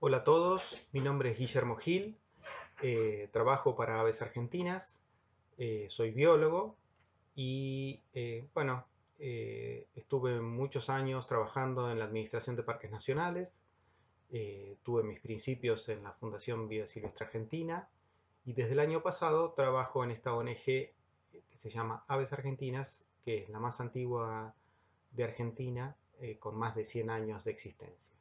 Hola a todos, mi nombre es Guillermo Gil, trabajo para Aves Argentinas, soy biólogo y estuve muchos años trabajando en la Administración de Parques Nacionales, tuve mis principios en la Fundación Vida Silvestre Argentina y desde el año pasado trabajo en esta ONG que se llama Aves Argentinas, que es la más antigua de Argentina, con más de 100 años de existencia.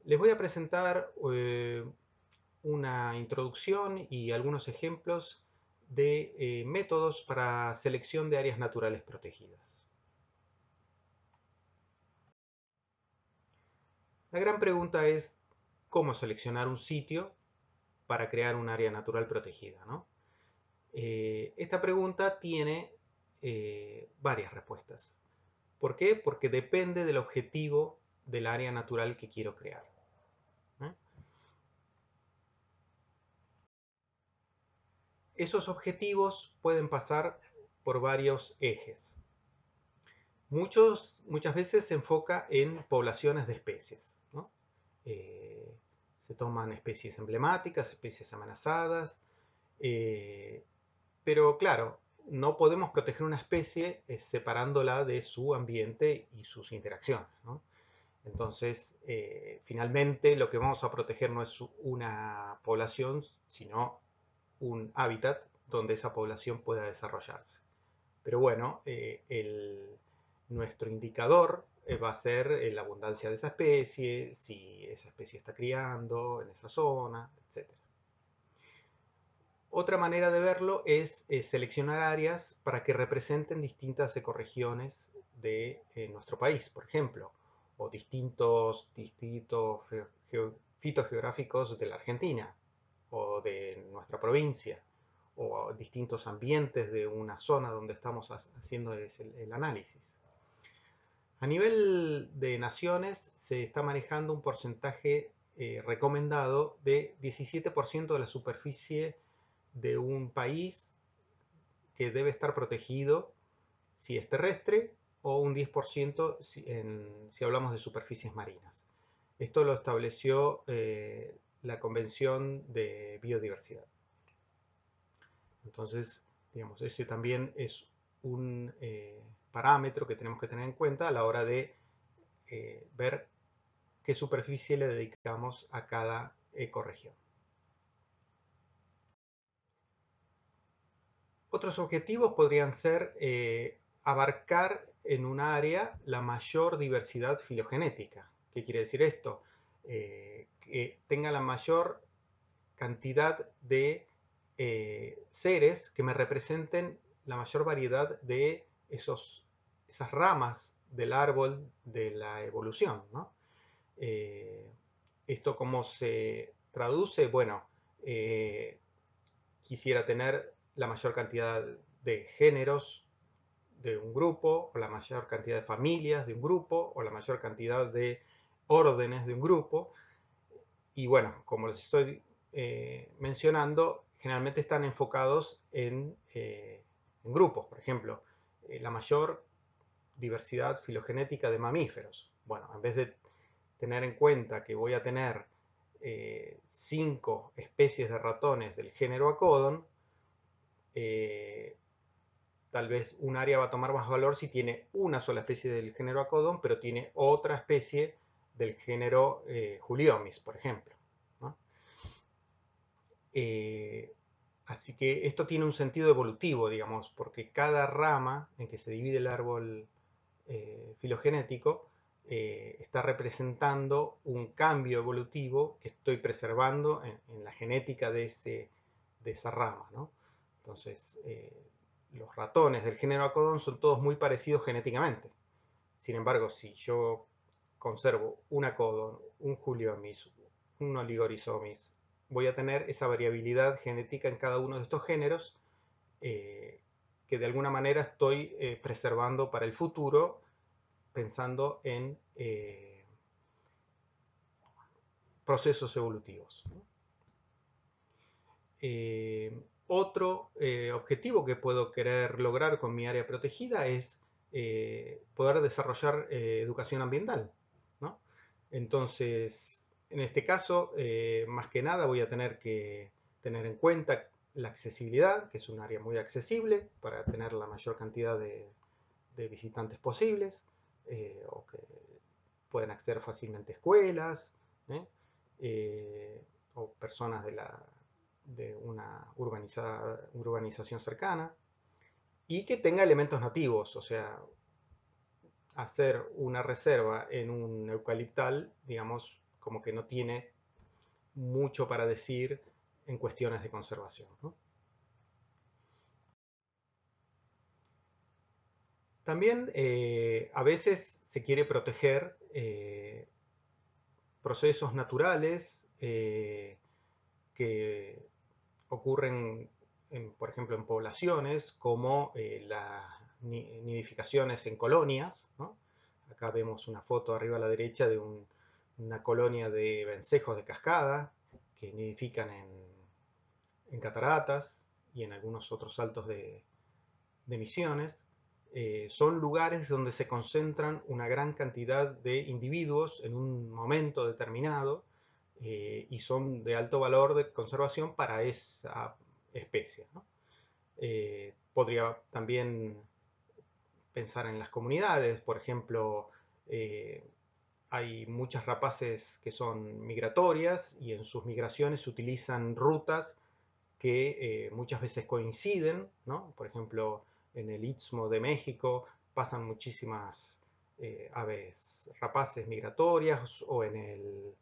Les voy a presentar una introducción y algunos ejemplos de métodos para selección de áreas naturales protegidas. La gran pregunta es cómo seleccionar un sitio para crear un área natural protegida, ¿no? Esta pregunta tiene varias respuestas. ¿Por qué? Porque depende del objetivo del área natural que quiero crear. Esos objetivos pueden pasar por varios ejes. Muchas veces se enfoca en poblaciones de especies, ¿no? Se toman especies emblemáticas, especies amenazadas, pero claro, no podemos proteger una especie separándola de su ambiente y sus interacciones, ¿no? Entonces, finalmente lo que vamos a proteger no es una población, sino un hábitat donde esa población pueda desarrollarse. Pero bueno, nuestro indicador va a ser la abundancia de esa especie, si esa especie está criando en esa zona, etc. Otra manera de verlo es seleccionar áreas para que representen distintas ecorregiones de nuestro país, por ejemplo, o distintos distritos fitogeográficos de la Argentina o de nuestra provincia, o distintos ambientes de una zona donde estamos haciendo el análisis. A nivel de naciones se está manejando un porcentaje recomendado de 17% de la superficie de un país que debe estar protegido si es terrestre o un 10% si hablamos de superficies marinas. Esto lo estableció la Convención de Biodiversidad. Entonces, digamos, ese también es un parámetro que tenemos que tener en cuenta a la hora de ver qué superficie le dedicamos a cada ecorregión. Otros objetivos podrían ser abarcar en un área la mayor diversidad filogenética. ¿Qué quiere decir esto? Que tenga la mayor cantidad de seres que me representen la mayor variedad de esas ramas del árbol de la evolución, ¿no? ¿Esto cómo se traduce? Bueno, quisiera tener la mayor cantidad de géneros de un grupo, o la mayor cantidad de familias de un grupo, o la mayor cantidad de órdenes de un grupo. Y bueno, como les estoy mencionando, generalmente están enfocados en grupos. Por ejemplo, la mayor diversidad filogenética de mamíferos. Bueno, en vez de tener en cuenta que voy a tener 5 especies de ratones del género Acodon, tal vez un área va a tomar más valor si tiene una sola especie del género Acodon, pero tiene otra especie del género Juliomis, por ejemplo, ¿no? Así que esto tiene un sentido evolutivo, digamos, porque cada rama en que se divide el árbol filogenético está representando un cambio evolutivo que estoy preservando en la genética de esa rama, ¿no? Entonces, los ratones del género Acodon son todos muy parecidos genéticamente. Sin embargo, si yo conservo un Acodon, un Juliomis, un Oligorizomis, voy a tener esa variabilidad genética en cada uno de estos géneros que de alguna manera estoy preservando para el futuro, pensando en procesos evolutivos. Otro objetivo que puedo querer lograr con mi área protegida es poder desarrollar educación ambiental, ¿no? Entonces, En este caso, más que nada voy a tener que tener en cuenta la accesibilidad, que es un área muy accesible para tener la mayor cantidad de visitantes posibles, o que pueden acceder fácilmente a escuelas, ¿eh? O personas de una urbanización cercana, y que tenga elementos nativos, o sea, hacer una reserva en un eucaliptal, digamos, como que no tiene mucho para decir en cuestiones de conservación, ¿no? También a veces se quiere proteger procesos naturales que ocurren, por ejemplo, en poblaciones, como las nidificaciones en colonias, ¿no? Acá vemos una foto arriba a la derecha de una colonia de vencejos de cascada que nidifican en cataratas y en algunos otros saltos de Misiones. Son lugares donde se concentran una gran cantidad de individuos en un momento determinado, y son de alto valor de conservación para esa especie, ¿no? Podría también pensar en las comunidades, por ejemplo, hay muchas rapaces que son migratorias y en sus migraciones se utilizan rutas que muchas veces coinciden, ¿no? Por ejemplo, en el Istmo de México pasan muchísimas aves rapaces migratorias, o eh,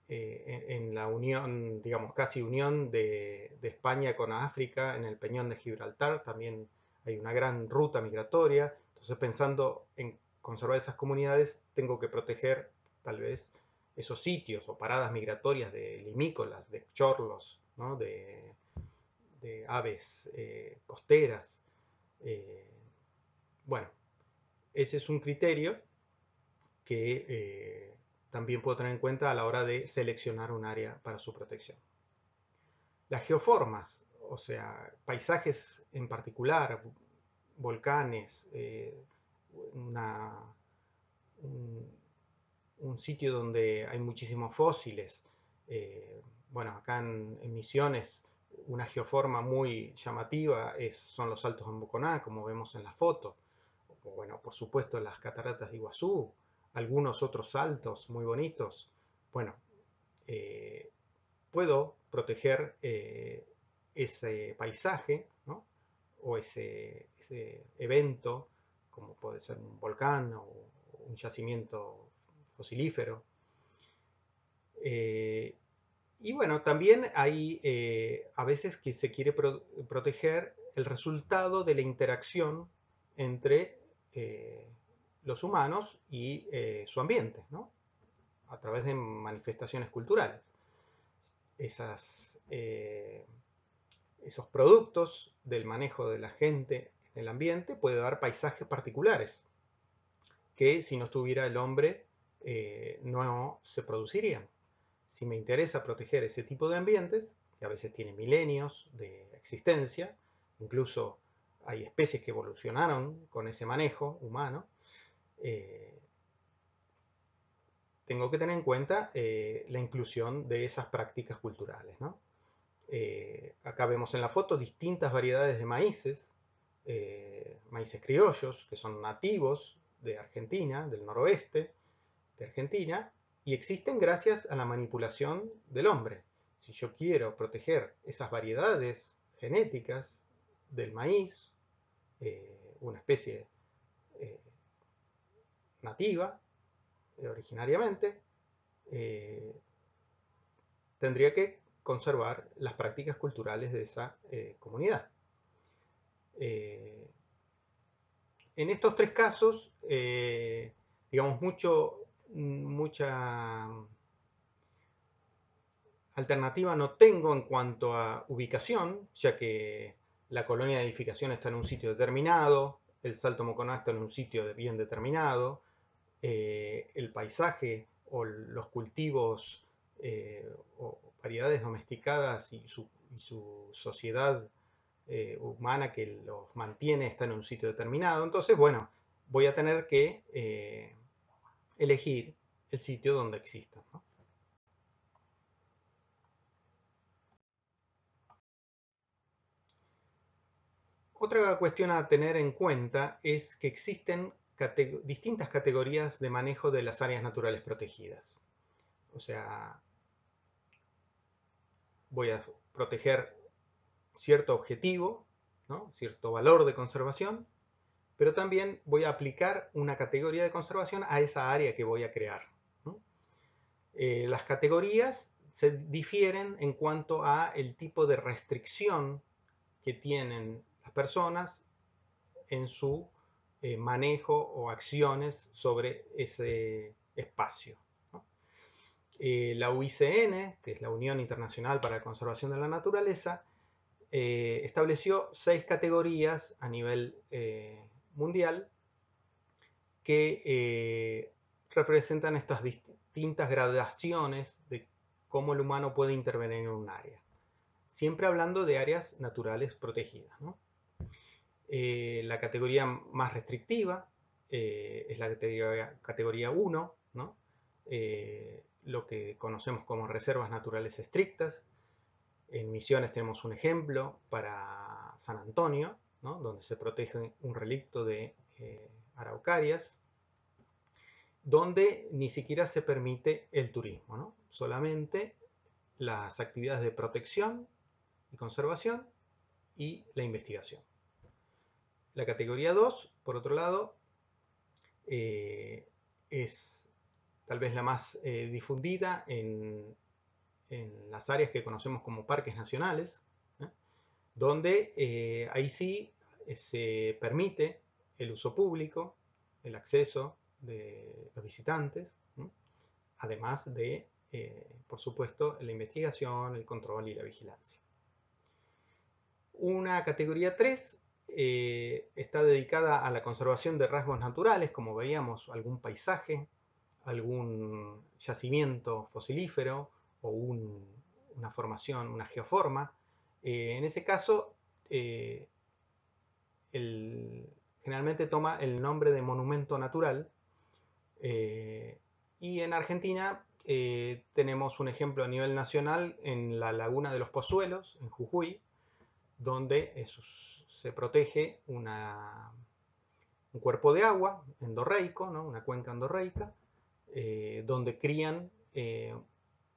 en la unión, digamos, casi unión de España con África, en el Peñón de Gibraltar, también hay una gran ruta migratoria. Entonces, pensando en conservar esas comunidades, tengo que proteger tal vez esos sitios o paradas migratorias de limícolas, de chorlos, ¿no? De aves costeras. Eh, bueno, ese es un criterio que también puedo tener en cuenta a la hora de seleccionar un área para su protección. Las geoformas, o sea, paisajes en particular, volcanes, una, un, un, sitio donde hay muchísimos fósiles. Bueno, acá en Misiones, una geoforma muy llamativa son los Altos de Moconá, como vemos en la foto. O, bueno, por supuesto, las cataratas de Iguazú, algunos otros saltos muy bonitos. Bueno, eh, puedo proteger ese paisaje, ¿no? O ese evento, como puede ser un volcán o un yacimiento fosilífero. Eh, y bueno, también hay a veces que se quiere proteger el resultado de la interacción entre los humanos y su ambiente, ¿no? A través de manifestaciones culturales. Esos productos del manejo de la gente en el ambiente puede dar paisajes particulares que, si no estuviera el hombre, no se producirían. Si me interesa proteger ese tipo de ambientes, que a veces tienen milenios de existencia, incluso hay especies que evolucionaron con ese manejo humano, eh, tengo que tener en cuenta la inclusión de esas prácticas culturales, ¿no? Acá vemos en la foto distintas variedades de maíces, maíces criollos, que son nativos de Argentina, del noroeste de Argentina, y existen gracias a la manipulación del hombre. Si yo quiero proteger esas variedades genéticas del maíz, una especie eh, nativa, originariamente, eh, tendría que conservar las prácticas culturales de esa comunidad. Eh, en estos tres casos, digamos, mucha alternativa no tengo en cuanto a ubicación, ya que la colonia de edificación está en un sitio determinado, el Salto Moconá está en un sitio bien determinado, el paisaje o los cultivos o variedades domesticadas y su sociedad humana que los mantiene está en un sitio determinado. Entonces, bueno, voy a tener que elegir el sitio donde existan, ¿no? Otra cuestión a tener en cuenta es que existen distintas categorías de manejo de las áreas naturales protegidas. O sea, voy a proteger cierto objetivo, ¿no? Cierto valor de conservación, pero también voy a aplicar una categoría de conservación a esa área que voy a crear, ¿no? Las categorías se difieren en cuanto a el tipo de restricción que tienen las personas en su manejo o acciones sobre ese espacio, ¿no? La UICN, que es la Unión Internacional para la Conservación de la Naturaleza, estableció 6 categorías a nivel mundial que representan estas distintas gradaciones de cómo el humano puede intervenir en un área. Siempre hablando de áreas naturales protegidas, ¿no? La categoría más restrictiva es la categoría 1, ¿no? Lo que conocemos como reservas naturales estrictas. En Misiones tenemos un ejemplo para San Antonio, ¿no? Donde se protege un relicto de araucarias, donde ni siquiera se permite el turismo, ¿no? Solamente las actividades de protección y conservación y la investigación. La categoría 2, por otro lado, es tal vez la más difundida en las áreas que conocemos como parques nacionales, ¿eh? Donde ahí sí se permite el uso público, el acceso de los visitantes, ¿no? Además de, por supuesto, la investigación, el control y la vigilancia. Una categoría 3 está dedicada a la conservación de rasgos naturales, como veíamos, algún paisaje, algún yacimiento fosilífero o una formación, una geoforma. En ese caso, generalmente toma el nombre de monumento natural. Y en Argentina tenemos un ejemplo a nivel nacional en la Laguna de los Pozuelos, en Jujuy, donde se protege un cuerpo de agua endorreico, ¿no? Una cuenca endorreica, donde crían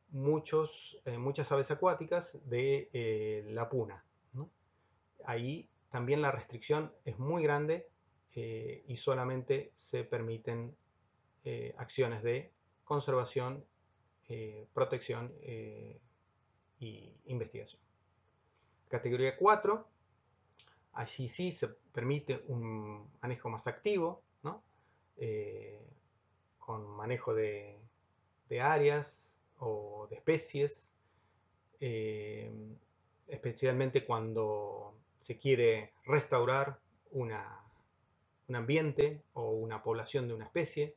muchas aves acuáticas de la puna, ¿no? Ahí también la restricción es muy grande y solamente se permiten acciones de conservación, protección y investigación. Categoría 4, allí sí se permite un manejo más activo, ¿no? Con manejo de áreas o de especies, especialmente cuando se quiere restaurar un ambiente o una población de una especie.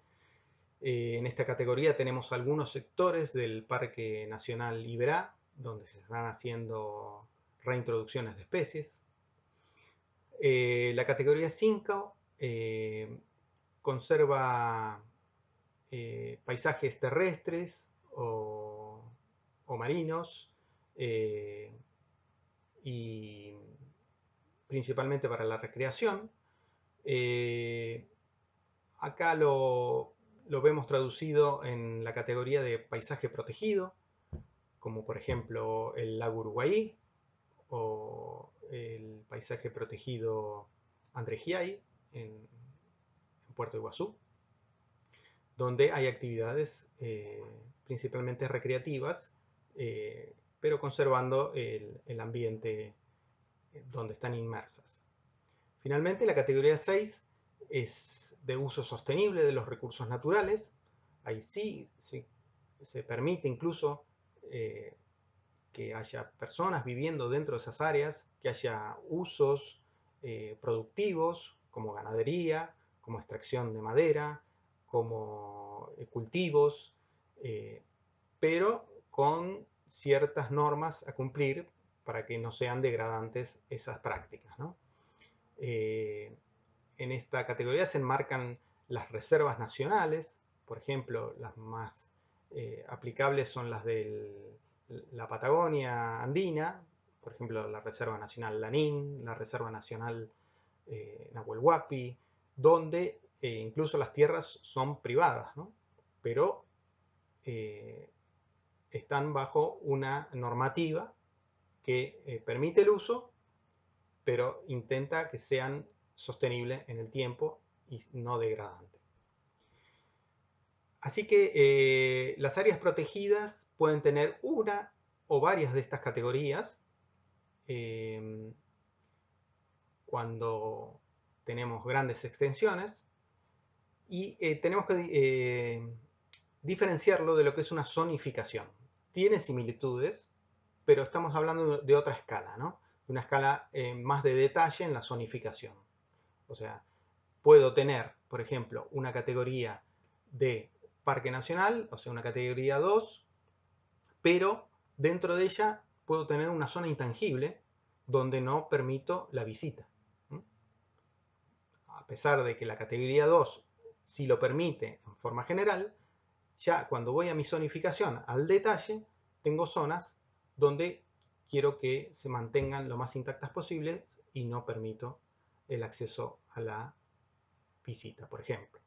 En esta categoría tenemos algunos sectores del Parque Nacional Iberá, donde se están haciendo reintroducciones de especies. La categoría 5 conserva paisajes terrestres o marinos y principalmente para la recreación. Acá lo vemos traducido en la categoría de paisaje protegido, como por ejemplo el lago Uruguay o el paisaje protegido André Giai en Puerto Iguazú, donde hay actividades principalmente recreativas, pero conservando el ambiente donde están inmersas. Finalmente, la categoría 6 es de uso sostenible de los recursos naturales. Ahí sí se permite incluso que haya personas viviendo dentro de esas áreas, que haya usos productivos como ganadería, como extracción de madera, como cultivos, pero con ciertas normas a cumplir para que no sean degradantes esas prácticas, ¿no? En esta categoría se enmarcan las reservas nacionales, por ejemplo, las más aplicables son las de la Patagonia andina, por ejemplo, la Reserva Nacional Lanín, la Reserva Nacional Nahuel Huapi, donde incluso las tierras son privadas, ¿no? Pero están bajo una normativa que permite el uso, pero intenta que sean sostenibles en el tiempo y no degradantes. Así que las áreas protegidas pueden tener una o varias de estas categorías cuando tenemos grandes extensiones, y tenemos que diferenciarlo de lo que es una zonificación. Tiene similitudes, pero estamos hablando de otra escala, ¿no? De una escala más de detalle en la zonificación. O sea, puedo tener, por ejemplo, una categoría de parque nacional, o sea, una categoría 2, pero dentro de ella puedo tener una zona intangible donde no permito la visita. A pesar de que la categoría 2 sí lo permite en forma general, ya cuando voy a mi zonificación al detalle, tengo zonas donde quiero que se mantengan lo más intactas posible y no permito el acceso a la visita, por ejemplo.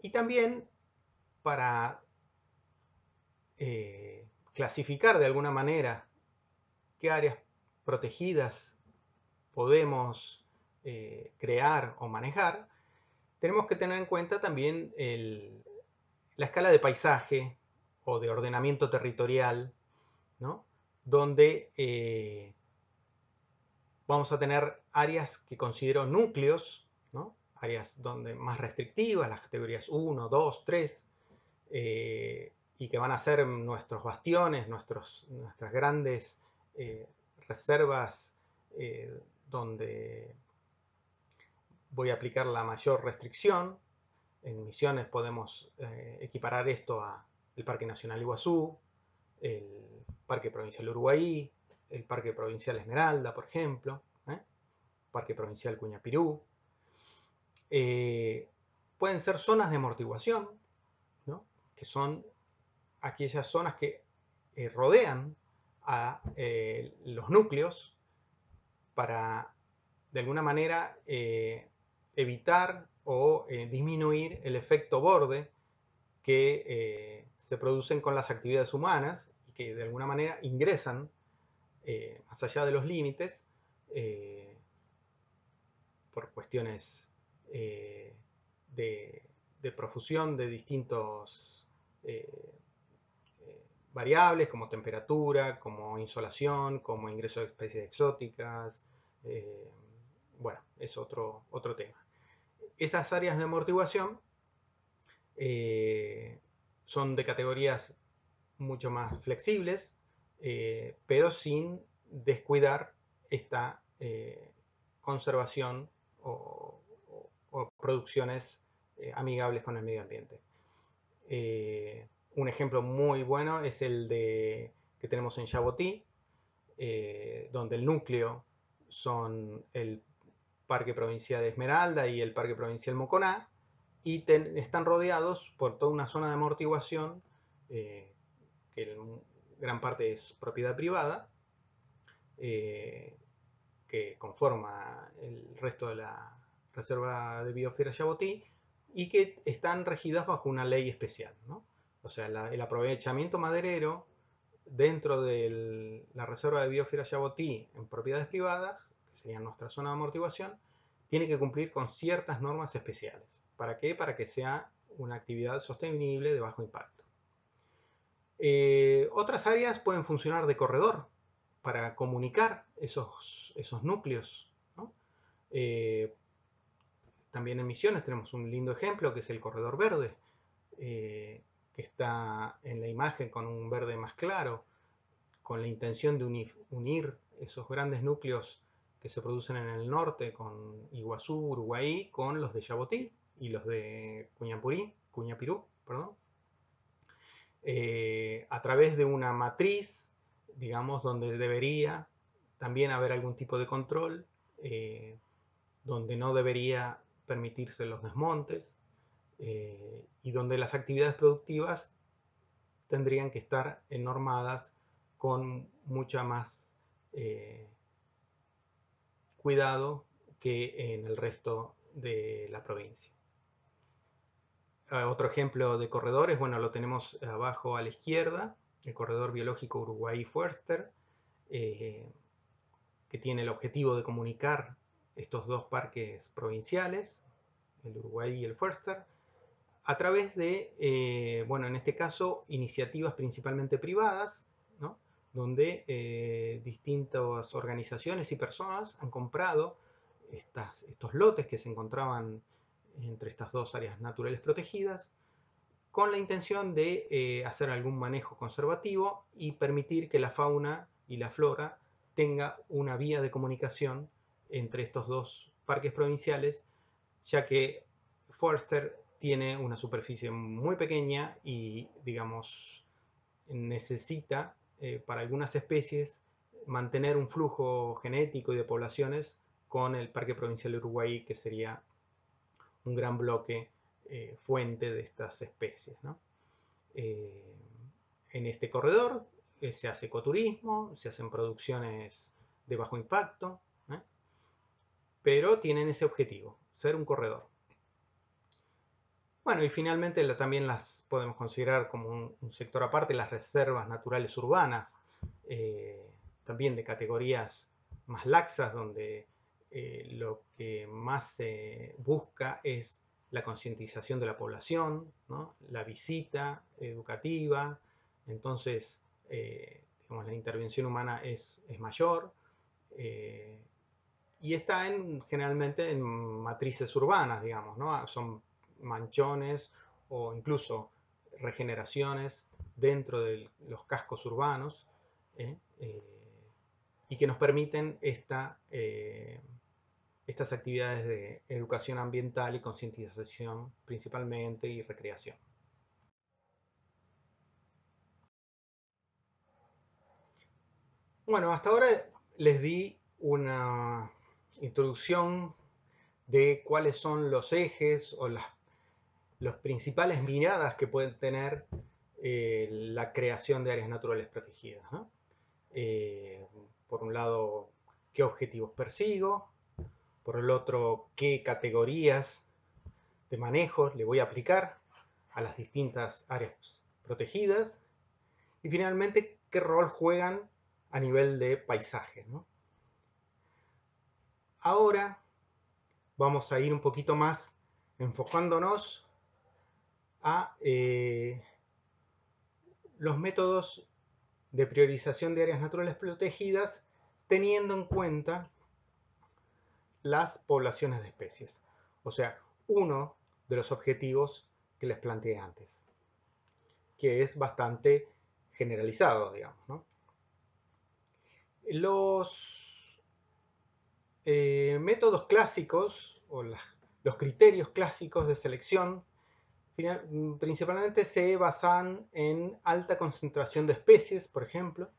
Y también para clasificar de alguna manera qué áreas protegidas podemos crear o manejar, tenemos que tener en cuenta también la escala de paisaje o de ordenamiento territorial, ¿no? Donde vamos a tener áreas que considero núcleos, ¿no? Áreas donde más restrictivas, las categorías 1, 2, 3, y que van a ser nuestros bastiones, nuestras grandes reservas donde voy a aplicar la mayor restricción. En Misiones podemos equiparar esto al Parque Nacional Iguazú, el Parque Provincial Uruguay, el Parque Provincial Esmeralda, por ejemplo, Parque Provincial Cuñapirú. Pueden ser zonas de amortiguación, ¿no? Que son aquellas zonas que rodean a los núcleos para, de alguna manera, evitar o disminuir el efecto borde que se producen con las actividades humanas y que de alguna manera ingresan más allá de los límites por cuestiones de profusión de distintos variables como temperatura, como insolación, como ingreso de especies exóticas. Bueno, es otro tema. Esas áreas de amortiguación son de categorías mucho más flexibles, pero sin descuidar esta conservación o producciones amigables con el medio ambiente. Un ejemplo muy bueno es el que tenemos en Yabotí, donde el núcleo son el Parque Provincial Esmeralda y el Parque Provincial Moconá, y están rodeados por toda una zona de amortiguación que en gran parte es propiedad privada, que conforma el resto de la Reserva de Biosfera Yabotí y que están regidas bajo una ley especial, ¿no? O sea, el aprovechamiento maderero dentro de la Reserva de Biosfera Yabotí en propiedades privadas, que serían nuestra zona de amortiguación, tiene que cumplir con ciertas normas especiales. ¿Para qué? Para que sea una actividad sostenible de bajo impacto. Otras áreas pueden funcionar de corredor para comunicar esos núcleos, ¿no? También en Misiones tenemos un lindo ejemplo que es el corredor verde, que está en la imagen con un verde más claro, con la intención de unir esos grandes núcleos que se producen en el norte con Iguazú, Uruguay, con los de Yabotí y los de Cuñapirú, perdón, a través de una matriz, digamos, donde debería también haber algún tipo de control donde no debería permitirse los desmontes y donde las actividades productivas tendrían que estar normadas con mucha más cuidado que en el resto de la provincia. Otro ejemplo de corredores, bueno, lo tenemos abajo a la izquierda, el corredor biológico Uruguay-Förster, que tiene el objetivo de comunicar estos dos parques provinciales, el Uruguay y el Förster, a través de, bueno, en este caso, iniciativas principalmente privadas, ¿no? Donde distintas organizaciones y personas han comprado estos lotes que se encontraban entre estas dos áreas naturales protegidas, con la intención de hacer algún manejo conservativo y permitir que la fauna y la flora tenga una vía de comunicación entre estos dos parques provinciales, ya que Förster tiene una superficie muy pequeña y, digamos, necesita para algunas especies mantener un flujo genético y de poblaciones con el Parque Provincial de Uruguay, que sería un gran bloque fuente de estas especies, ¿no? En este corredor se hace ecoturismo, se hacen producciones de bajo impacto, pero tienen ese objetivo, ser un corredor. Bueno, y finalmente también las podemos considerar como un sector aparte, las reservas naturales urbanas, también de categorías más laxas, donde lo que más se busca es la concientización de la población, ¿no? La visita educativa, entonces digamos, la intervención humana es mayor y está generalmente en matrices urbanas, digamos, ¿no? Son manchones o incluso regeneraciones dentro de los cascos urbanos y que nos permiten estas actividades de educación ambiental y concientización principalmente y recreación. Bueno, hasta ahora les di una introducción de cuáles son los ejes o las principales miradas que pueden tener la creación de áreas naturales protegidas, ¿no? Por un lado, qué objetivos persigo, por el otro, qué categorías de manejo le voy a aplicar a las distintas áreas protegidas y finalmente, qué rol juegan a nivel de paisaje, ¿no? Ahora vamos a ir un poquito más enfocándonos a los métodos de priorización de áreas naturales protegidas teniendo en cuenta las poblaciones de especies. O sea, uno de los objetivos que les planteé antes, que es bastante generalizado, digamos, ¿no? Los métodos clásicos o los criterios clásicos de selección principalmente se basan en alta concentración de especies, por ejemplo,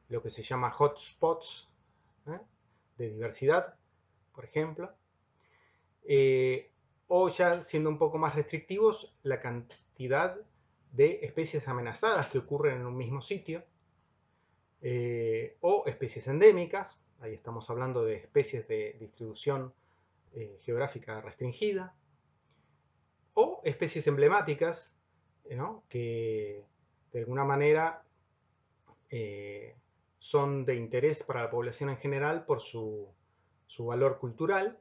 lo que se llama hotspots de diversidad, por ejemplo, o ya siendo un poco más restrictivos, la cantidad de especies amenazadas que ocurren en un mismo sitio, o especies endémicas, ahí estamos hablando de especies de distribución geográfica restringida, o especies emblemáticas, ¿no? Que de alguna manera son de interés para la población en general por su valor cultural,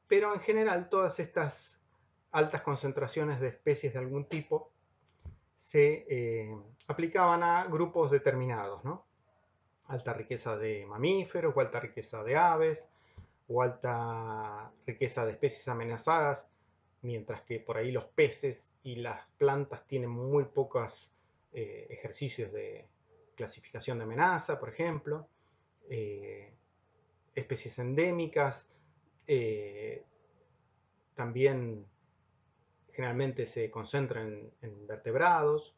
pero en general todas estas altas concentraciones de especies de algún tipo se aplicaban a grupos determinados, ¿no? Alta riqueza de mamíferos, o alta riqueza de aves, o alta riqueza de especies amenazadas, mientras que por ahí los peces y las plantas tienen muy pocos ejercicios de clasificación de amenaza, por ejemplo. Especies endémicas también generalmente se concentran en vertebrados.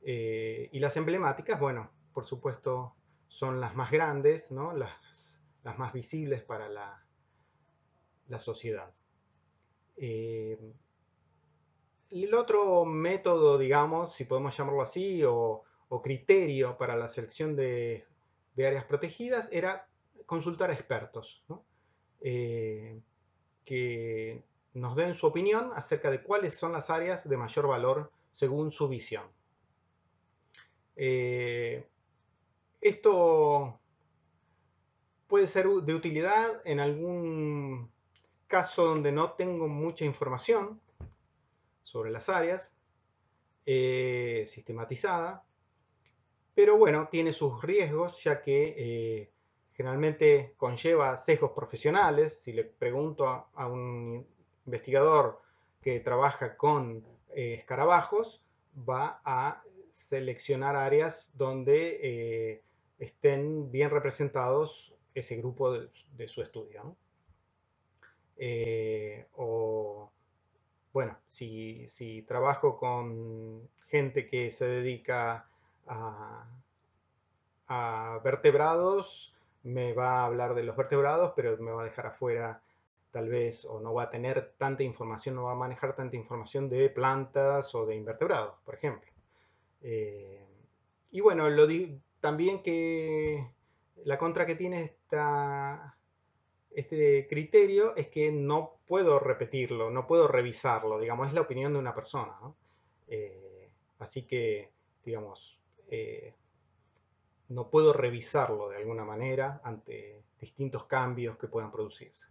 Y las emblemáticas, bueno, por supuesto, son las más grandes, ¿no? Las las más visibles para la sociedad. El otro método, digamos, si podemos llamarlo así, o criterio para la selección de áreas protegidas era consultar a expertos, ¿no? Que nos den su opinión acerca de cuáles son las áreas de mayor valor según su visión. Esto puede ser de utilidad en algún caso donde no tengo mucha información sobre las áreas sistematizada, pero bueno, tiene sus riesgos ya que generalmente conlleva sesgos profesionales. Si le pregunto a un investigador que trabaja con escarabajos, va a seleccionar áreas donde estén bien representados ese grupo de su estudio, ¿no? O bueno, si trabajo con gente que se dedica a, a vertebrados, me va a hablar de los vertebrados, pero me va a dejar afuera tal vez, o no va a tener tanta información, no va a manejar tanta información de plantas o de invertebrados, por ejemplo. Eh, y bueno, también que la contra que tiene este criterio es que no puedo repetirlo, no puedo revisarlo, digamos, es la opinión de una persona, ¿no? Así que, digamos, no puedo revisarlo de alguna manera ante distintos cambios que puedan producirse.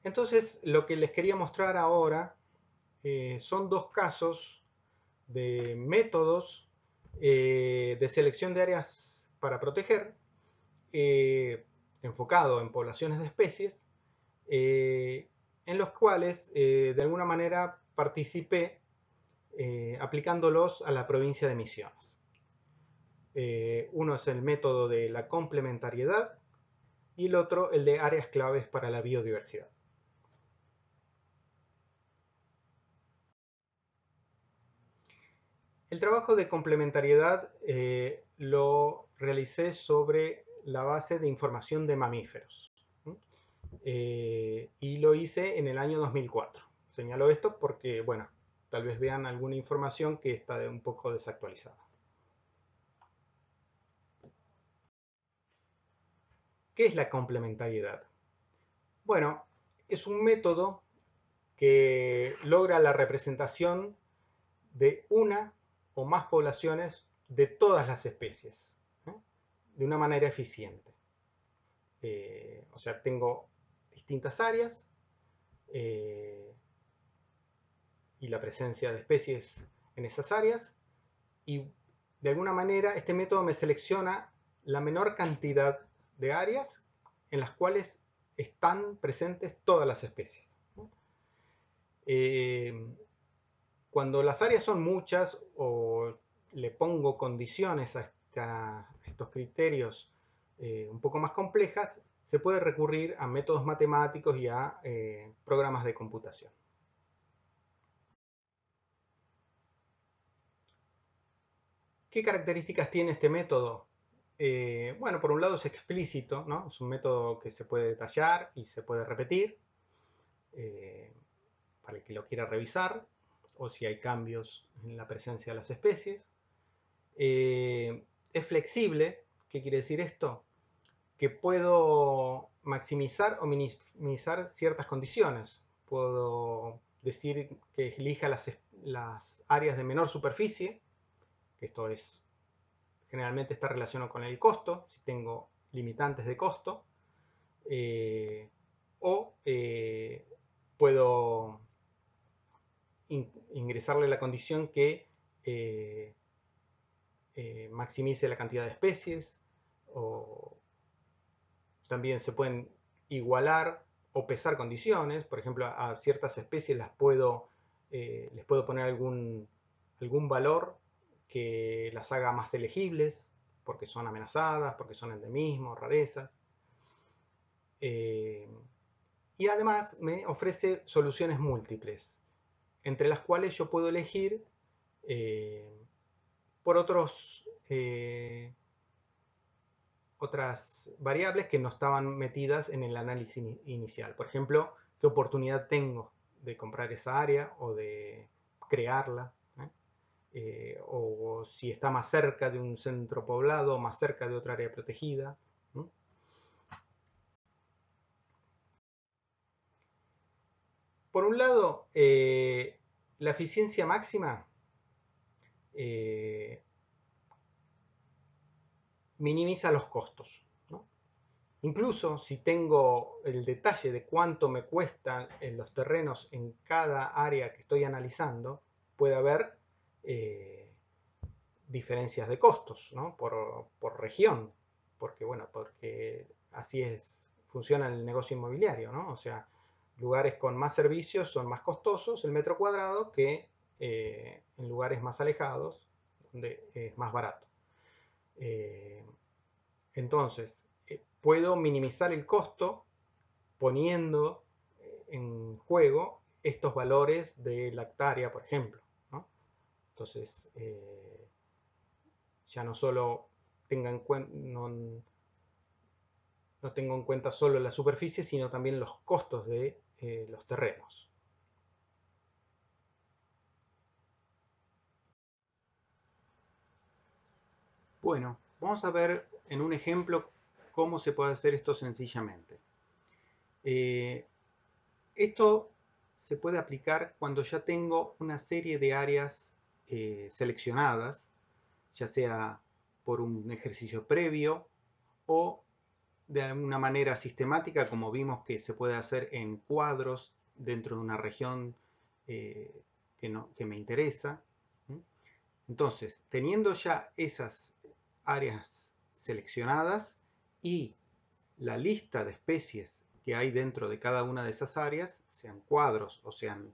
Entonces, lo que les quería mostrar ahora son dos casos de métodos de selección de áreas para proteger, enfocado en poblaciones de especies, en los cuales de alguna manera participé aplicándolos a la provincia de Misiones. Uno es el método de la complementariedad y el otro el de áreas claves para la biodiversidad. El trabajo de complementariedad lo realicé sobre la base de información de mamíferos. Y lo hice en el año 2004. Señalo esto porque, bueno, tal vez vean alguna información que está un poco desactualizada. ¿Qué es la complementariedad? Bueno, es un método que logra la representación de una o más poblaciones de todas las especies, ¿eh? De una manera eficiente. O sea, tengo distintas áreas y la presencia de especies en esas áreas, y de alguna manera este método me selecciona la menor cantidad de áreas en las cuales están presentes todas las especies. Cuando las áreas son muchas o le pongo condiciones a estos criterios un poco más complejas, se puede recurrir a métodos matemáticos y a programas de computación. ¿Qué características tiene este método? Bueno, por un lado es explícito, ¿no? Es un método que se puede detallar y se puede repetir para el que lo quiera revisar o si hay cambios en la presencia de las especies. Es flexible. ¿Qué quiere decir esto? Que puedo maximizar o minimizar ciertas condiciones. Puedo decir que elija las áreas de menor superficie, que esto es generalmente está relacionado con el costo, si tengo limitantes de costo, o puedo ingresarle la condición que maximice la cantidad de especies, o también se pueden igualar o pesar condiciones. Por ejemplo, a ciertas especies les puedo poner algún valor que las haga más elegibles, porque son amenazadas, porque son endemismos, rarezas. Y además me ofrece soluciones múltiples, entre las cuales yo puedo elegir por otros otras variables que no estaban metidas en el análisis inicial. Por ejemplo, qué oportunidad tengo de comprar esa área o de crearla, o si está más cerca de un centro poblado o más cerca de otra área protegida. Por un lado, la eficiencia máxima minimiza los costos, ¿no? Incluso si tengo el detalle de cuánto me cuestan los terrenos en cada área que estoy analizando, puede haber diferencias de costos, ¿no? por región, porque, bueno, porque así funciona el negocio inmobiliario, ¿no? O sea, lugares con más servicios son más costosos el metro cuadrado que en lugares más alejados, donde es más barato. Entonces, puedo minimizar el costo poniendo en juego estos valores de la hectárea, por ejemplo, ¿no? Entonces, ya no solo no tengo en cuenta solo la superficie, sino también los costos de los terrenos. Bueno, vamos a ver en un ejemplo cómo se puede hacer esto sencillamente. Esto se puede aplicar cuando ya tengo una serie de áreas seleccionadas, ya sea por un ejercicio previo o de alguna manera sistemática, como vimos que se puede hacer en cuadros dentro de una región que me interesa. Entonces, teniendo ya esas áreas seleccionadas y la lista de especies que hay dentro de cada una de esas áreas, sean cuadros o sean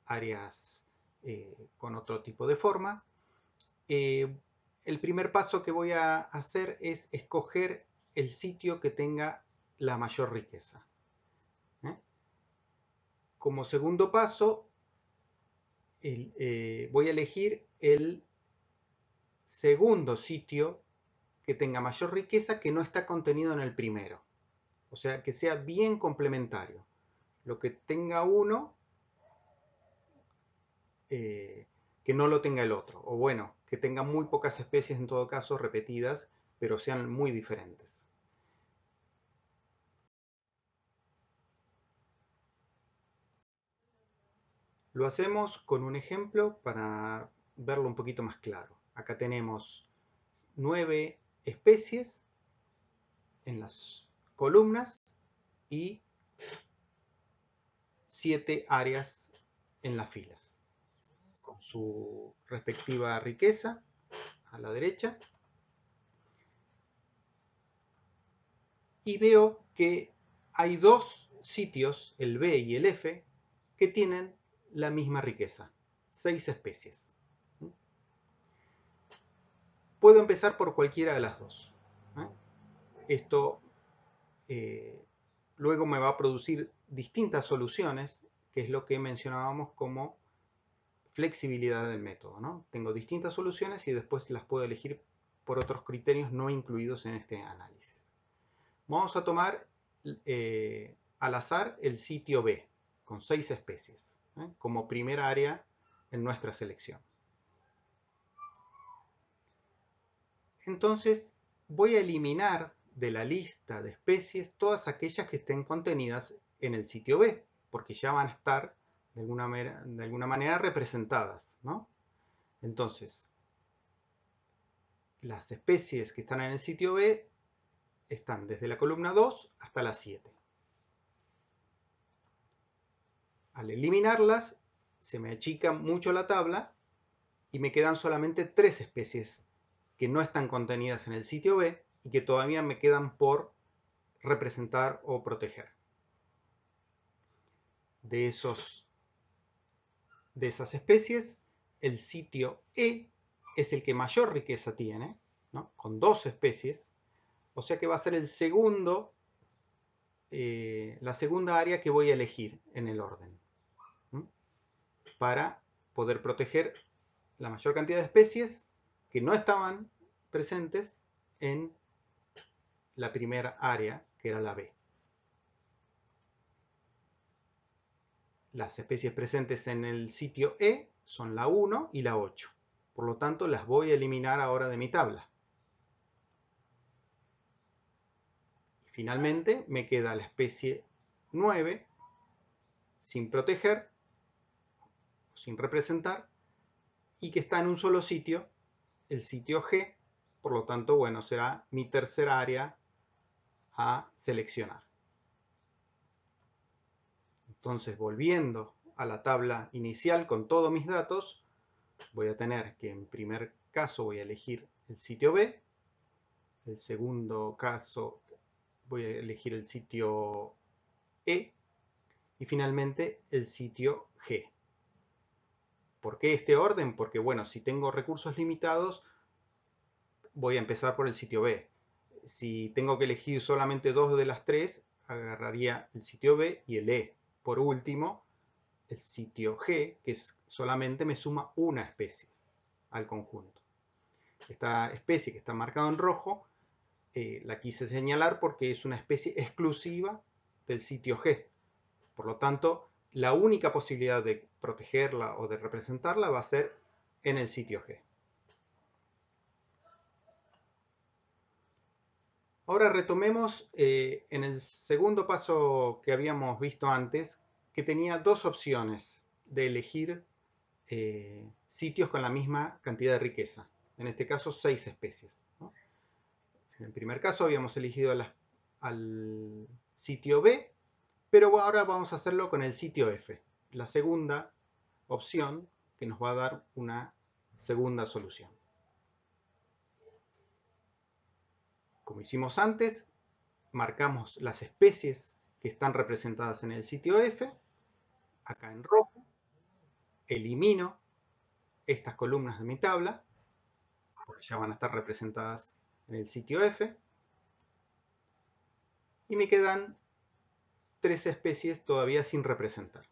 áreas con otro tipo de forma, el primer paso que voy a hacer es escoger el sitio que tenga la mayor riqueza. Como segundo paso, voy a elegir el segundo sitio que tenga mayor riqueza que no está contenido en el primero. O sea, que sea bien complementario. Lo que tenga uno, que no lo tenga el otro. O bueno, que tenga muy pocas especies en todo caso repetidas, pero sean muy diferentes. Lo hacemos con un ejemplo para verlo un poquito más claro. Acá tenemos 9 especies en las columnas y 7 áreas en las filas, con su respectiva riqueza a la derecha. Y veo que hay dos sitios, el B y el F, que tienen la misma riqueza, 6 especies. Puedo empezar por cualquiera de las dos. Esto luego me va a producir distintas soluciones, que es lo que mencionábamos como flexibilidad del método, ¿no? Tengo distintas soluciones y después las puedo elegir por otros criterios no incluidos en este análisis. Vamos a tomar al azar el sitio B, con 6 especies, como primera área en nuestra selección. Entonces voy a eliminar de la lista de especies todas aquellas que estén contenidas en el sitio B, porque ya van a estar de alguna manera representadas, ¿no? Entonces, las especies que están en el sitio B están desde la columna 2 hasta la 7. Al eliminarlas, se me achica mucho la tabla y me quedan solamente 3 especies que no están contenidas en el sitio B y que todavía me quedan por representar o proteger. De esas especies, el sitio E es el que mayor riqueza tiene, ¿no? Con 2 especies, o sea que va a ser la segunda área que voy a elegir en el orden, para poder proteger la mayor cantidad de especies que no estaban presentes en la primera área, que era la B. Las especies presentes en el sitio E son la 1 y la 8. Por lo tanto, las voy a eliminar ahora de mi tabla. Y finalmente me queda la especie 9 sin proteger, sin representar, y que está en un solo sitio, el sitio G. Por lo tanto, bueno, será mi tercera área a seleccionar. Entonces, volviendo a la tabla inicial con todos mis datos, voy a tener que en primer caso voy a elegir el sitio B, el segundo caso voy a elegir el sitio E y finalmente el sitio G. ¿Por qué este orden? Porque bueno, si tengo recursos limitados, voy a empezar por el sitio B. Si tengo que elegir solamente dos de las tres, agarraría el sitio B y el E. Por último, el sitio G, que solamente me suma una especie al conjunto. Esta especie que está marcada en rojo, la quise señalar porque es una especie exclusiva del sitio G. Por lo tanto, la única posibilidad de protegerla o de representarla va a ser en el sitio G. Ahora retomemos en el segundo paso que habíamos visto antes, que tenía dos opciones de elegir sitios con la misma cantidad de riqueza. En este caso, 6 especies, ¿no? En el primer caso habíamos elegido al sitio B, pero ahora vamos a hacerlo con el sitio F, la segunda opción que nos va a dar una segunda solución. Como hicimos antes, marcamos las especies que están representadas en el sitio F, acá en rojo, elimino estas columnas de mi tabla, porque ya van a estar representadas en el sitio F, y me quedan 3 especies todavía sin representar.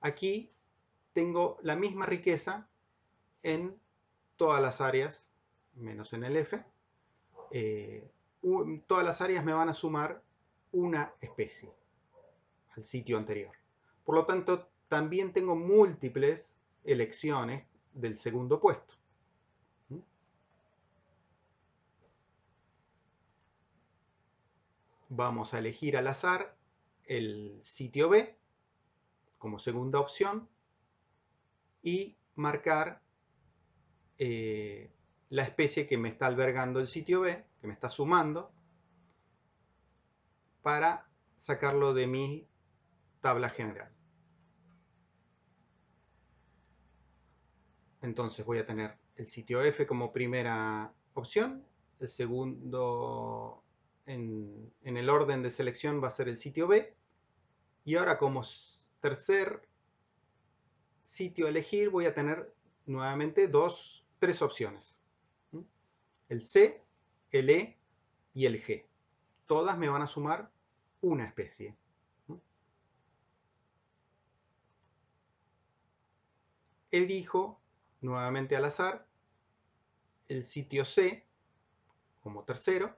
Aquí tengo la misma riqueza en todas las áreas, menos en el F. Todas las áreas me van a sumar una especie al sitio anterior. Por lo tanto, también tengo múltiples elecciones del segundo puesto. Vamos a elegir al azar el sitio B como segunda opción y marcar la especie que me está albergando el sitio B, que me está sumando, para sacarlo de mi tabla general. Entonces voy a tener el sitio F como primera opción, el segundo en el orden de selección va a ser el sitio B, y ahora como tercer sitio a elegir voy a tener nuevamente tres opciones. El C, el E y el G. Todas me van a sumar una especie. Elijo nuevamente al azar el sitio C como tercero,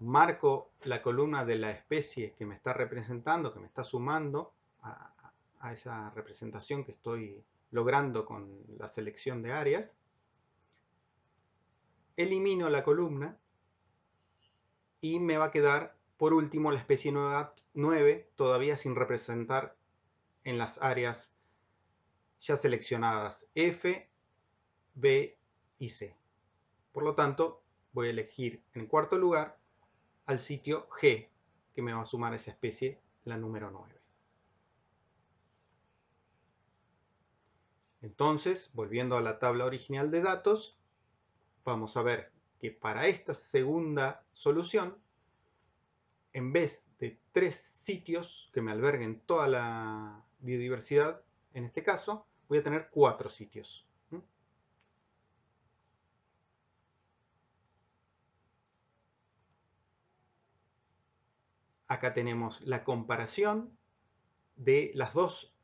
marco la columna de la especie que me está representando, que me está sumando a esa representación que estoy logrando con la selección de áreas, elimino la columna y me va a quedar por último la especie 9 todavía sin representar en las áreas ya seleccionadas F, B y C. Por lo tanto, voy a elegir en cuarto lugar al sitio G, que me va a sumar esa especie, la número 9. Entonces, volviendo a la tabla original de datos, vamos a ver que para esta segunda solución, en vez de 3 sitios que me alberguen toda la biodiversidad, en este caso, voy a tener 4 sitios. Acá tenemos la comparación de las dos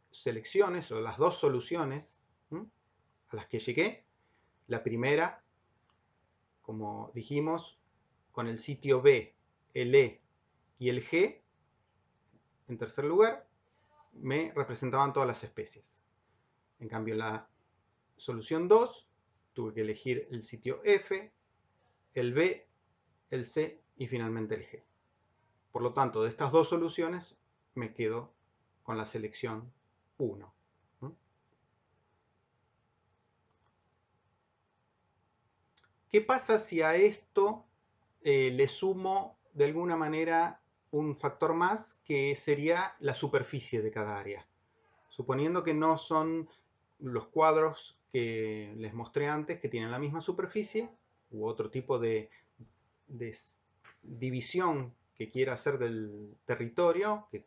selecciones o las dos soluciones a las que llegué. La primera como dijimos, con el sitio B, el E y el G, en tercer lugar, me representaban todas las especies. En cambio, la solución 2, tuve que elegir el sitio F, el B, el C y finalmente el G. Por lo tanto, de estas dos soluciones me quedo con la selección 1. ¿Qué pasa si a esto le sumo de alguna manera un factor más que sería la superficie de cada área? Suponiendo que no son los cuadros que les mostré antes que tienen la misma superficie u otro tipo de división que quiera hacer del territorio que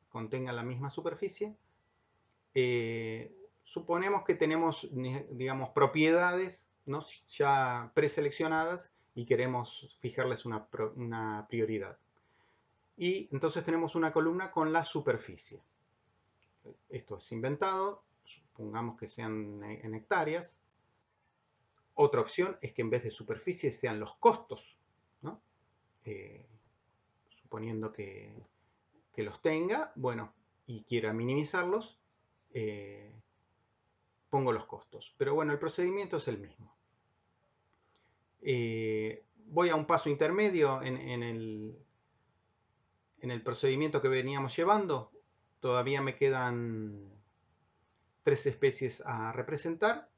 contenga la misma superficie. Suponemos que tenemos, digamos, propiedades, ¿no?, ya preseleccionadas y queremos fijarles una prioridad. Y entonces tenemos una columna con la superficie. Esto es inventado, supongamos que sean en hectáreas. Otra opción es que en vez de superficie sean los costos, ¿no? Suponiendo que los tenga, bueno, y quiera minimizarlos, pongo los costos. Pero bueno, el procedimiento es el mismo. Voy a un paso intermedio en el procedimiento que veníamos llevando. Todavía me quedan 3 especies a representar.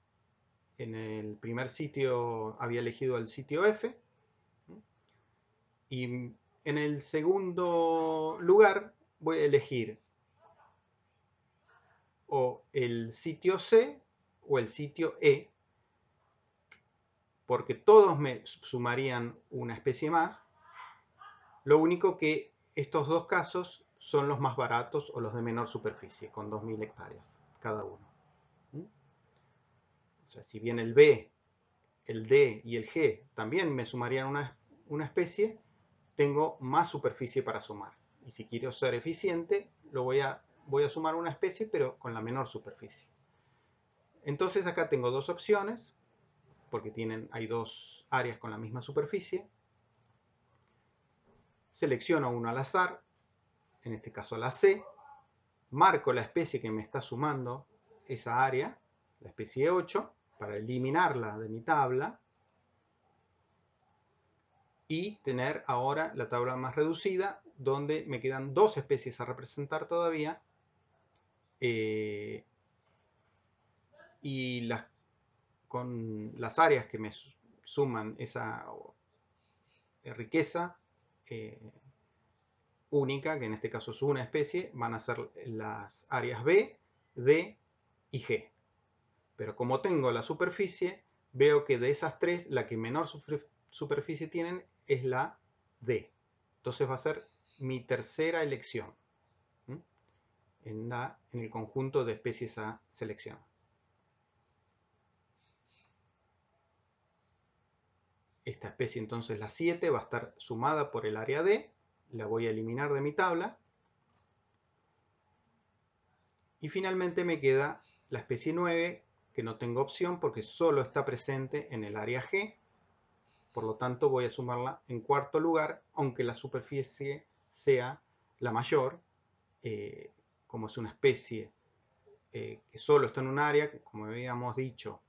En el primer sitio había elegido el sitio F. Y en el segundo lugar voy a elegir o el sitio C o el sitio E, porque todos me sumarían una especie más. Lo único que estos dos casos son los más baratos o los de menor superficie, con 2.000 hectáreas cada uno. O sea, si bien el B, el D y el G también me sumarían una especie, tengo más superficie para sumar. Y si quiero ser eficiente, voy a sumar una especie, pero con la menor superficie. Entonces acá tengo dos opciones, porque hay dos áreas con la misma superficie. Selecciono uno al azar, en este caso la C, marco la especie que me está sumando esa área, la especie 8, para eliminarla de mi tabla y tener ahora la tabla más reducida, donde me quedan dos especies a representar todavía, y con las áreas que me suman esa riqueza única, que en este caso es una especie, van a ser las áreas B, D y G. Pero como tengo la superficie, veo que de esas tres, la que menor superficie tienen es la D. Entonces va a ser mi tercera elección en el conjunto de especies a seleccionar. Esta especie entonces, la 7, va a estar sumada por el área D. La voy a eliminar de mi tabla. Y finalmente me queda la especie 9, que no tengo opción porque solo está presente en el área G. Por lo tanto, voy a sumarla en cuarto lugar, aunque la superficie sea la mayor. Como es una especie que solo está en un área, como habíamos dicho,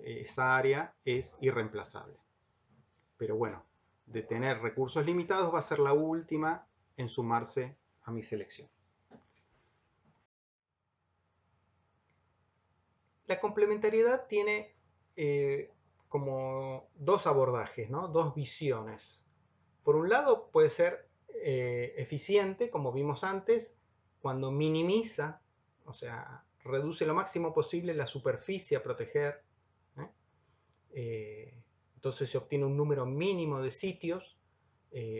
esa área es irreemplazable. Pero bueno, de tener recursos limitados va a ser la última en sumarse a mi selección. La complementariedad tiene como dos abordajes, ¿no?, dos visiones. Por un lado puede ser eficiente, como vimos antes, cuando minimiza, o sea, reduce lo máximo posible la superficie a proteger. Entonces se obtiene un número mínimo de sitios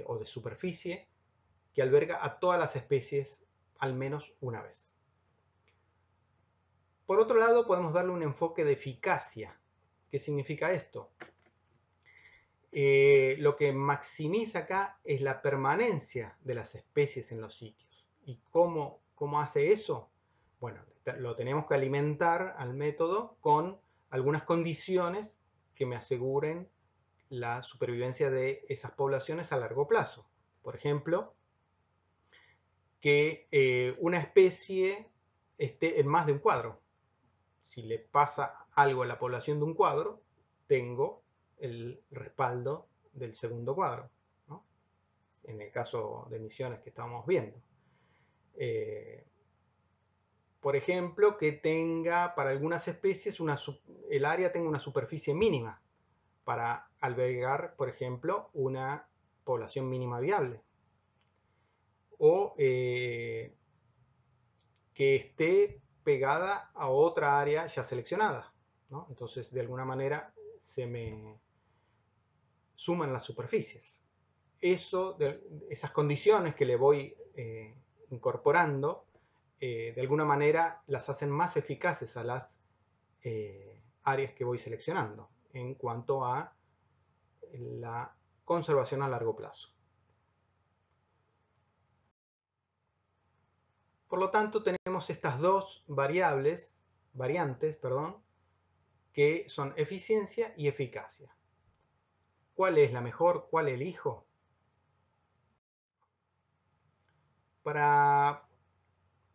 o de superficie que alberga a todas las especies al menos una vez. Por otro lado, podemos darle un enfoque de eficacia. ¿Qué significa esto? Lo que maximiza acá es la permanencia de las especies en los sitios. ¿Y cómo hace eso? Bueno, lo tenemos que alimentar al método con algunas condiciones que me aseguren la supervivencia de esas poblaciones a largo plazo. Por ejemplo, que una especie esté en más de un cuadro. Si le pasa algo a la población de un cuadro, tengo el respaldo del segundo cuadro, ¿no? En el caso de emisiones que estamos viendo. Por ejemplo, que tenga para algunas especies el área tenga una superficie mínima para albergar, por ejemplo, una población mínima viable. O que esté pegada a otra área ya seleccionada, ¿no? Entonces, de alguna manera, se me suman las superficies. Esas condiciones que le voy incorporando, de alguna manera las hacen más eficaces a las áreas que voy seleccionando en cuanto a la conservación a largo plazo. Por lo tanto, tenemos estas dos variantes, que son eficiencia y eficacia. ¿Cuál es la mejor? ¿Cuál elijo? Para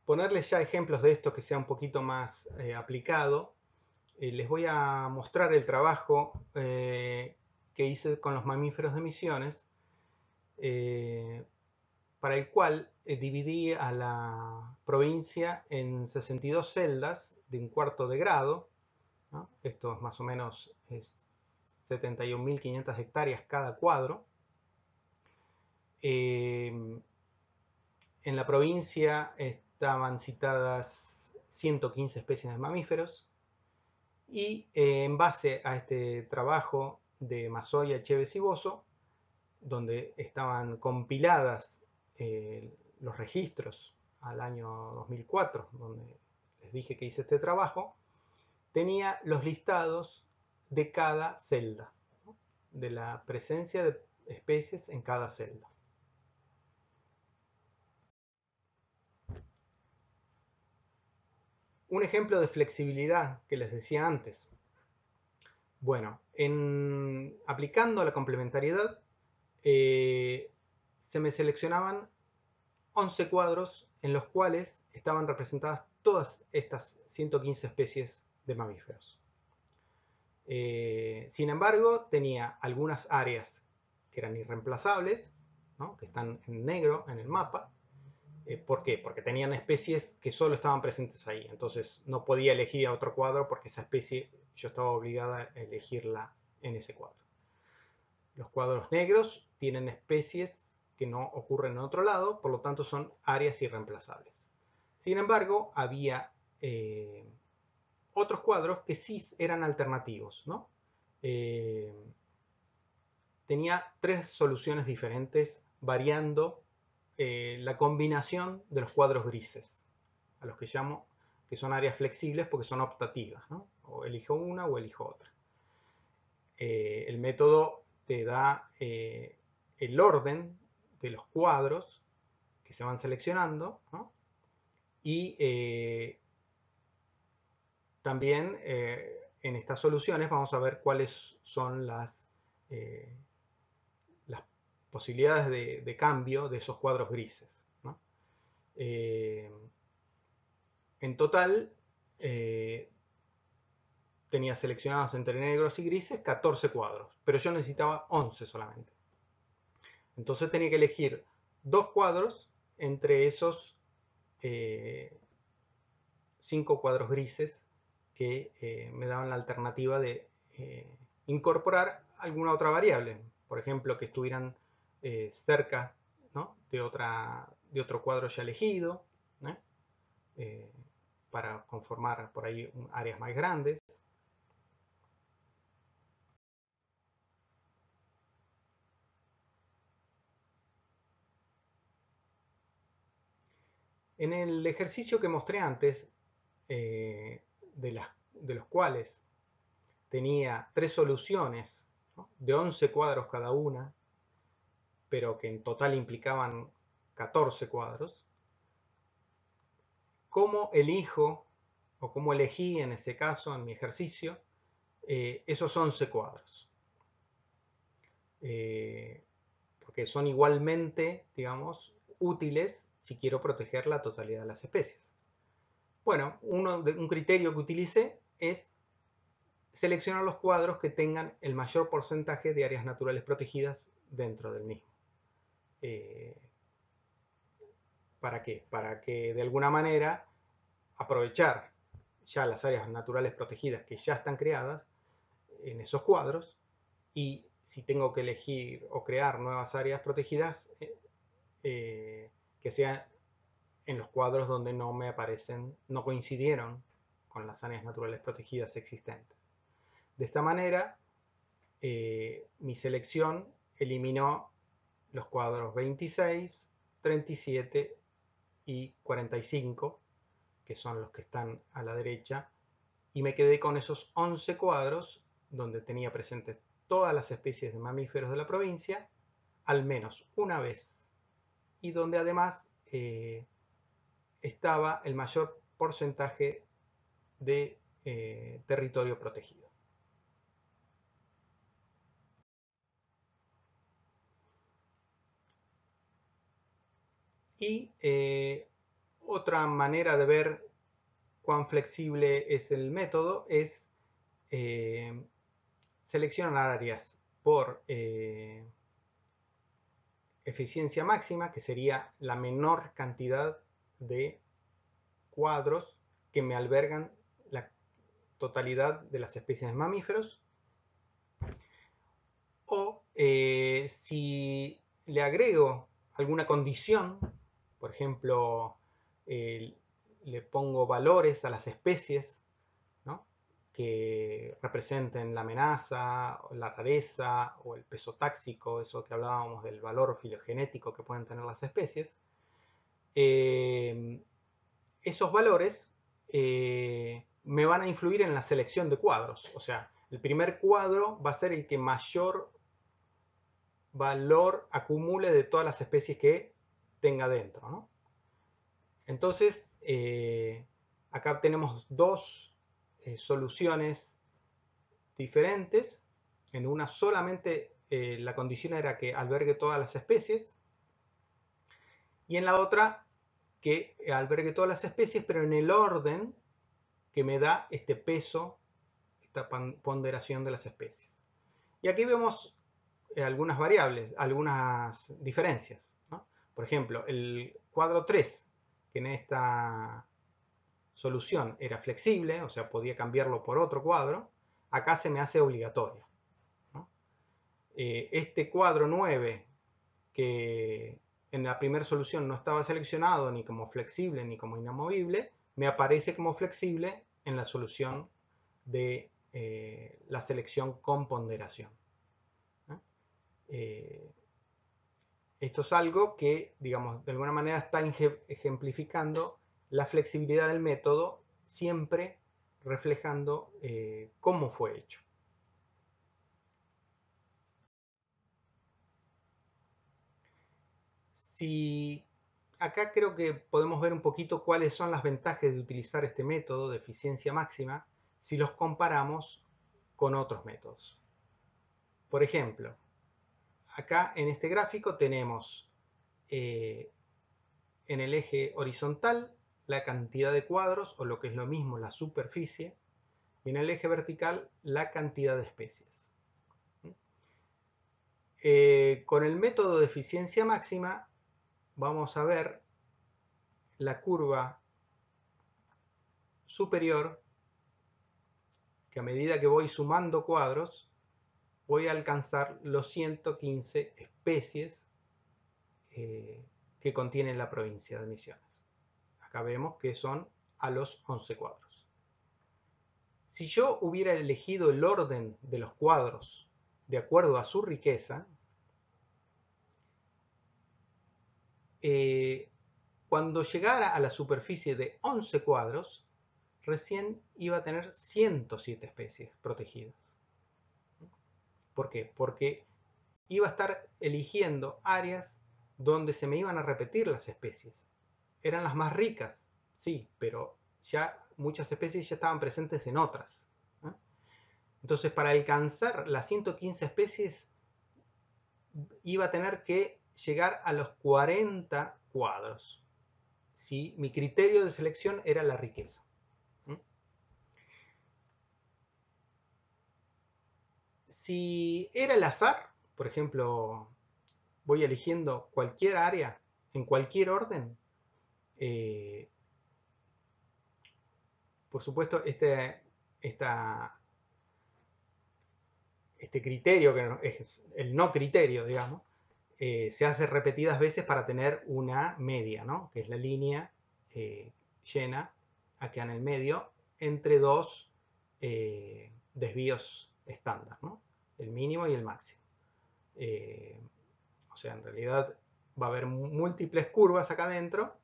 ponerles ya ejemplos de esto que sea un poquito más aplicado, les voy a mostrar el trabajo que hice con los mamíferos de Misiones, para el cual dividí a la provincia en 62 celdas de un cuarto de grado, ¿no? Esto es más o menos 71.500 hectáreas cada cuadro. En la provincia estaban citadas 115 especies de mamíferos y en base a este trabajo de Mazoya, Chévez y Bozo, donde estaban compiladas los registros al año 2004, donde les dije que hice este trabajo, tenía los listados de cada celda, ¿no? De la presencia de especies en cada celda. Un ejemplo de flexibilidad que les decía antes. Bueno, aplicando la complementariedad, se me seleccionaban 11 cuadros en los cuales estaban representadas todas estas 115 especies de mamíferos. Sin embargo, tenía algunas áreas que eran irreemplazables, ¿no? Que están en negro en el mapa. ¿Por qué? Porque tenían especies que solo estaban presentes ahí. Entonces no podía elegir a otro cuadro porque esa especie yo estaba obligada a elegirla en ese cuadro. Los cuadros negros tienen especies que no ocurren en otro lado, por lo tanto son áreas irreemplazables. Sin embargo, había otros cuadros que sí eran alternativos, ¿no? Tenía tres soluciones diferentes variando la combinación de los cuadros grises, a los que llamo que son áreas flexibles porque son optativas, ¿no? O elijo una o elijo otra. El método te da el orden de los cuadros que se van seleccionando, ¿no? Y también en estas soluciones vamos a ver cuáles son las posibilidades de cambio de esos cuadros grises, ¿no? En total tenía seleccionados entre negros y grises 14 cuadros, pero yo necesitaba 11 solamente. Entonces tenía que elegir dos cuadros entre esos 5 cuadros grises que me daban la alternativa de incorporar alguna otra variable. Por ejemplo, que estuvieran cerca, ¿no? de otro cuadro ya elegido, ¿no? Para conformar por ahí áreas más grandes. En el ejercicio que mostré antes, de los cuales tenía tres soluciones, ¿no? de 11 cuadros cada una, pero que en total implicaban 14 cuadros, ¿cómo elijo o cómo elegí en ese caso, en mi ejercicio, esos 11 cuadros? porque son igualmente, digamos, útiles si quiero proteger la totalidad de las especies. Bueno, un criterio que utilicé es seleccionar los cuadros que tengan el mayor porcentaje de áreas naturales protegidas dentro del mismo. ¿Para qué? Para que de alguna manera aprovechar ya las áreas naturales protegidas que ya están creadas en esos cuadros, y si tengo que elegir o crear nuevas áreas protegidas, que sean en los cuadros donde no me aparecen, no coincidieron con las áreas naturales protegidas existentes. De esta manera, mi selección eliminó los cuadros 26, 37 y 45, que son los que están a la derecha, y me quedé con esos 11 cuadros donde tenía presentes todas las especies de mamíferos de la provincia, al menos una vez, y donde además estaba el mayor porcentaje de territorio protegido. Y otra manera de ver cuán flexible es el método es seleccionar áreas por eficiencia máxima, que sería la menor cantidad de cuadros que me albergan la totalidad de las especies de mamíferos, o si le agrego alguna condición, por ejemplo, le pongo valores a las especies, ¿no?, que representen la amenaza, la rareza o el peso táxico, eso que hablábamos del valor filogenético que pueden tener las especies. Esos valores me van a influir en la selección de cuadros. O sea, el primer cuadro va a ser el que mayor valor acumule de todas las especies que tenga dentro, ¿no? Entonces, acá tenemos dos soluciones diferentes. En una solamente la condición era que albergue todas las especies, y en la otra que albergue todas las especies, pero en el orden que me da este peso, esta ponderación de las especies. Y aquí vemos algunas variables, algunas diferencias, ¿no? Por ejemplo, el cuadro 3, que en esta solución era flexible, o sea, podía cambiarlo por otro cuadro, acá se me hace obligatorio, ¿no? Este cuadro 9, que en la primera solución no estaba seleccionado ni como flexible ni como inamovible, me aparece como flexible en la solución de la selección con ponderación. Esto es algo que, digamos, de alguna manera está ejemplificando la flexibilidad del método, siempre reflejando cómo fue hecho. Si acá creo que podemos ver un poquito cuáles son las ventajas de utilizar este método de eficiencia máxima si los comparamos con otros métodos. Por ejemplo, acá en este gráfico tenemos en el eje horizontal la cantidad de cuadros, o lo que es lo mismo, la superficie, y en el eje vertical la cantidad de especies. Con el método de eficiencia máxima vamos a ver la curva superior, que a medida que voy sumando cuadros voy a alcanzar los 115 especies que contiene la provincia de Misiones. Acá vemos que son a los 11 cuadros. Si yo hubiera elegido el orden de los cuadros de acuerdo a su riqueza, cuando llegara a la superficie de 11 cuadros, recién iba a tener 107 especies protegidas. ¿Por qué? Porque iba a estar eligiendo áreas donde se me iban a repetir las especies. Eran las más ricas, sí, pero ya muchas especies ya estaban presentes en otras. Entonces, para alcanzar las 115 especies, iba a tener que llegar a los 40 cuadros. Si mi criterio de selección era la riqueza. Si era el azar, por ejemplo, voy eligiendo cualquier área en cualquier orden, por supuesto este criterio, que es el no criterio, digamos, se hace repetidas veces para tener una media, ¿no? Que es la línea llena acá en el medio entre dos desvíos estándar, ¿no? El mínimo y el máximo. O sea, en realidad va a haber múltiples curvas acá adentro,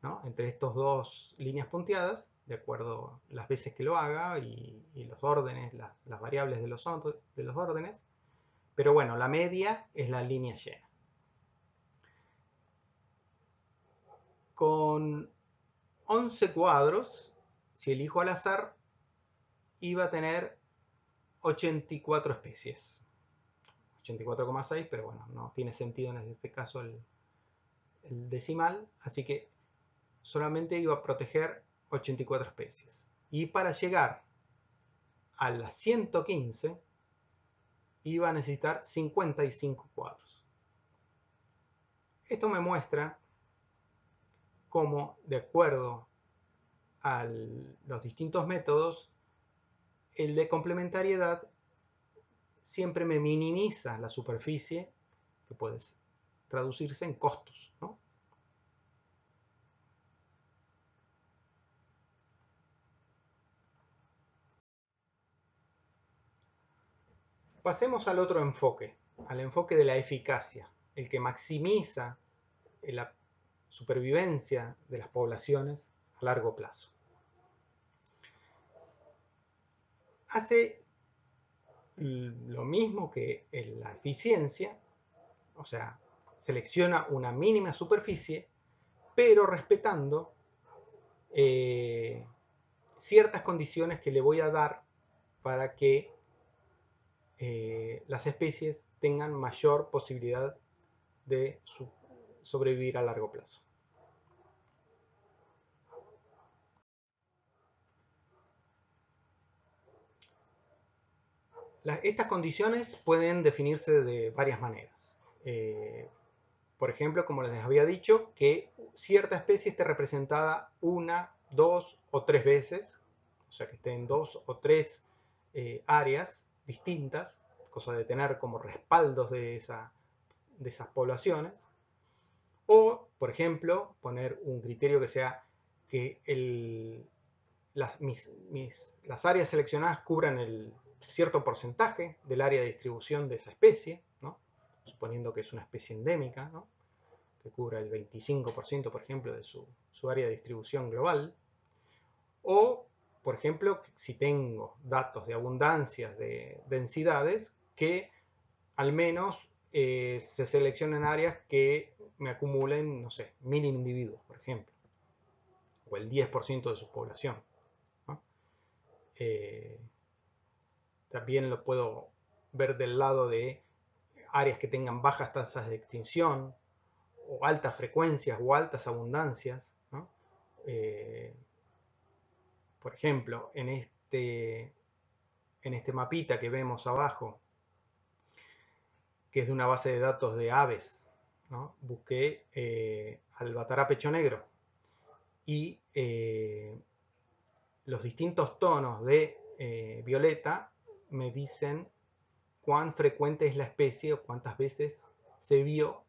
¿no? Entre estas dos líneas punteadas, de acuerdo las veces que lo haga y los órdenes, las variables de los órdenes. Pero bueno, la media es la línea llena. Con 11 cuadros, si elijo al azar, iba a tener 84 especies. 84,6, pero bueno, no tiene sentido en este caso el decimal, así que solamente iba a proteger 84 especies. Y para llegar a las 115 iba a necesitar 55 cuadros. Esto me muestra cómo, de acuerdo a los distintos métodos, el de complementariedad siempre me minimiza la superficie, que puede traducirse en costos, ¿no? Pasemos al otro enfoque, al enfoque de la eficacia, el que maximiza la supervivencia de las poblaciones a largo plazo. Hace lo mismo que en la eficiencia, o sea, selecciona una mínima superficie, pero respetando ciertas condiciones que le voy a dar para que las especies tengan mayor posibilidad de sobrevivir a largo plazo. Estas condiciones pueden definirse de varias maneras. Por ejemplo, como les había dicho, que cierta especie esté representada una, dos o tres veces, o sea, que esté en dos o tres áreas distintas, cosa de tener como respaldos de esas poblaciones. O, por ejemplo, poner un criterio que sea que las áreas seleccionadas cubran el cierto porcentaje del área de distribución de esa especie, ¿no? Suponiendo que es una especie endémica, ¿no? Que cubra el 25%, por ejemplo, de su área de distribución global. O, por ejemplo, si tengo datos de abundancias, de densidades, que al menos se seleccionen áreas que me acumulen, no sé, 1000 individuos, por ejemplo, o el 10% de su población, ¿no? También lo puedo ver del lado de áreas que tengan bajas tasas de extinción, o altas frecuencias o altas abundancias, ¿no? Por ejemplo, en este mapita que vemos abajo, que es de una base de datos de aves, ¿no? Busqué albatara pecho negro y los distintos tonos de violeta me dicen cuán frecuente es la especie o cuántas veces se vio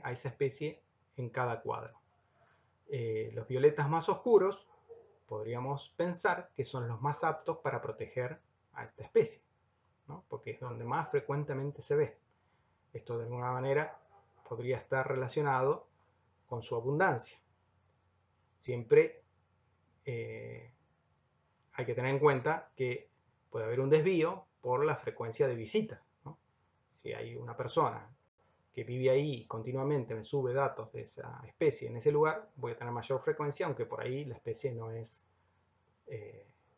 a esa especie en cada cuadro. Los violetas más oscuros podríamos pensar que son los más aptos para proteger a esta especie, ¿no? Porque es donde más frecuentemente se ve. Esto de alguna manera podría estar relacionado con su abundancia. Siempre hay que tener en cuenta que puede haber un desvío por la frecuencia de visita, ¿no? Si hay una persona que vive ahí continuamente me sube datos de esa especie en ese lugar, voy a tener mayor frecuencia, aunque por ahí la especie no es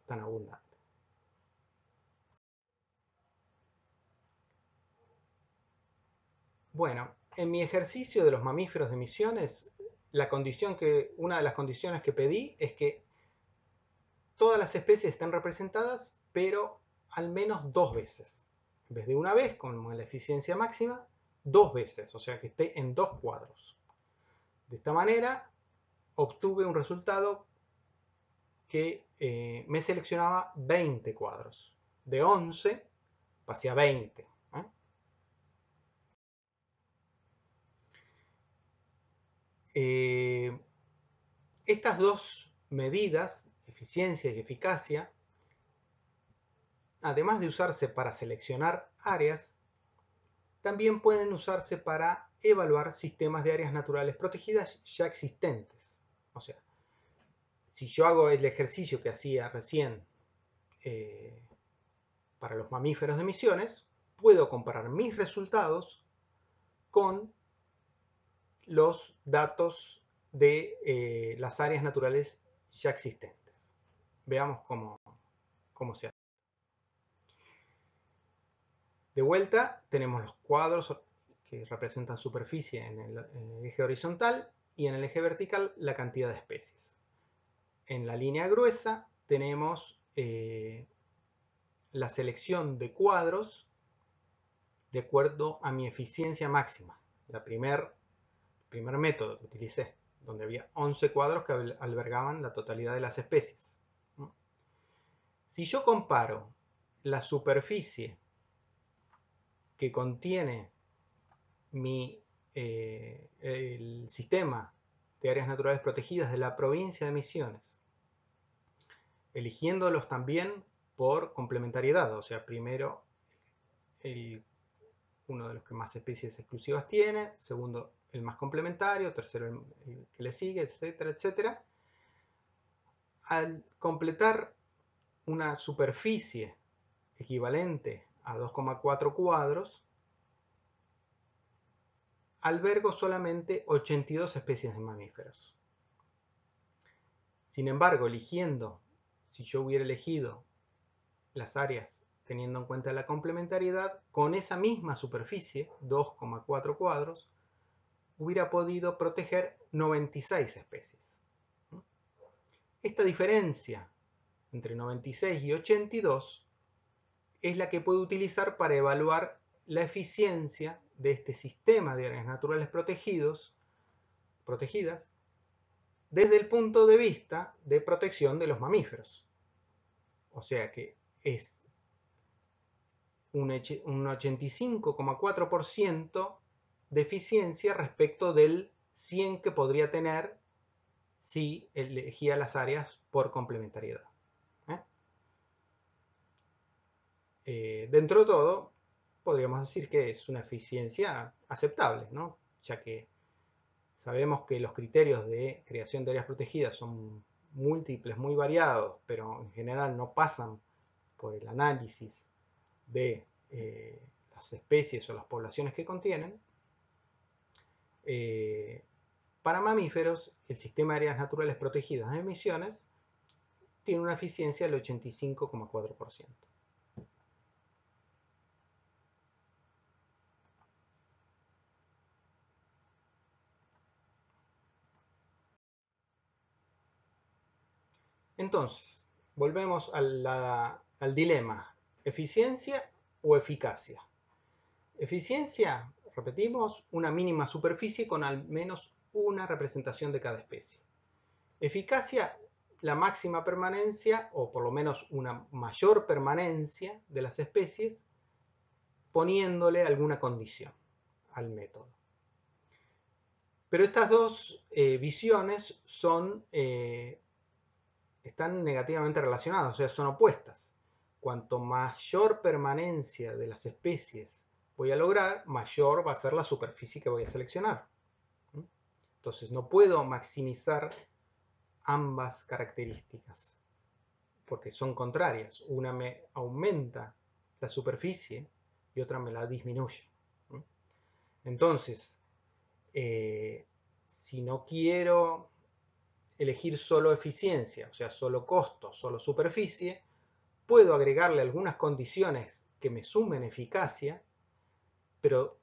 tan abundante. Bueno, en mi ejercicio de los mamíferos de Misiones, una de las condiciones que pedí es que todas las especies estén representadas, pero al menos 2 veces. En vez de una vez, como en la eficiencia máxima, 2 veces, o sea que esté en 2 cuadros. De esta manera obtuve un resultado que me seleccionaba 20 cuadros. De 11 pasé a 20. Estas dos medidas, eficiencia y eficacia, además de usarse para seleccionar áreas, también pueden usarse para evaluar sistemas de áreas naturales protegidas ya existentes. O sea, si yo hago el ejercicio que hacía recién para los mamíferos de Misiones, puedo comparar mis resultados con los datos de las áreas naturales ya existentes. Veamos cómo se hace. De vuelta, tenemos los cuadros que representan superficie en el eje horizontal y en el eje vertical la cantidad de especies. En la línea gruesa tenemos la selección de cuadros de acuerdo a mi eficiencia máxima. El primer método que utilicé, donde había 11 cuadros que albergaban la totalidad de las especies. Si yo comparo la superficie que contiene el sistema de áreas naturales protegidas de la provincia de Misiones, eligiéndolos también por complementariedad, o sea, primero uno de los que más especies exclusivas tiene, segundo el más complementario, tercero el que le sigue, etcétera, etcétera. Al completar una superficie equivalente a 2,4 cuadros, albergo solamente 82 especies de mamíferos. Sin embargo, si yo hubiera elegido las áreas teniendo en cuenta la complementariedad, con esa misma superficie, 2,4 cuadros, hubiera podido proteger 96 especies. Esta diferencia entre 96 y 82 es la que puedo utilizar para evaluar la eficiencia de este sistema de áreas naturales protegidas desde el punto de vista de protección de los mamíferos. O sea que es un 85,4% de eficiencia respecto del 100 que podría tener si elegía las áreas por complementariedad. Dentro de todo, podríamos decir que es una eficiencia aceptable, ¿no? Ya que sabemos que los criterios de creación de áreas protegidas son múltiples, muy variados, pero en general no pasan por el análisis de las especies o las poblaciones que contienen. Para mamíferos, el sistema de áreas naturales protegidas de Misiones tiene una eficiencia del 85,4%. Entonces, volvemos al dilema, ¿eficiencia o eficacia? Eficiencia, repetimos, una mínima superficie con al menos una representación de cada especie. Eficacia, la máxima permanencia o por lo menos una mayor permanencia de las especies poniéndole alguna condición al método. Pero estas dos visiones están negativamente relacionadas, o sea, son opuestas. Cuanto mayor permanencia de las especies voy a lograr, mayor va a ser la superficie que voy a seleccionar. Entonces no puedo maximizar ambas características porque son contrarias. Una me aumenta la superficie y otra me la disminuye. Entonces, si no quiero elegir solo eficiencia, o sea, solo costo, solo superficie, puedo agregarle algunas condiciones que me sumen eficacia, pero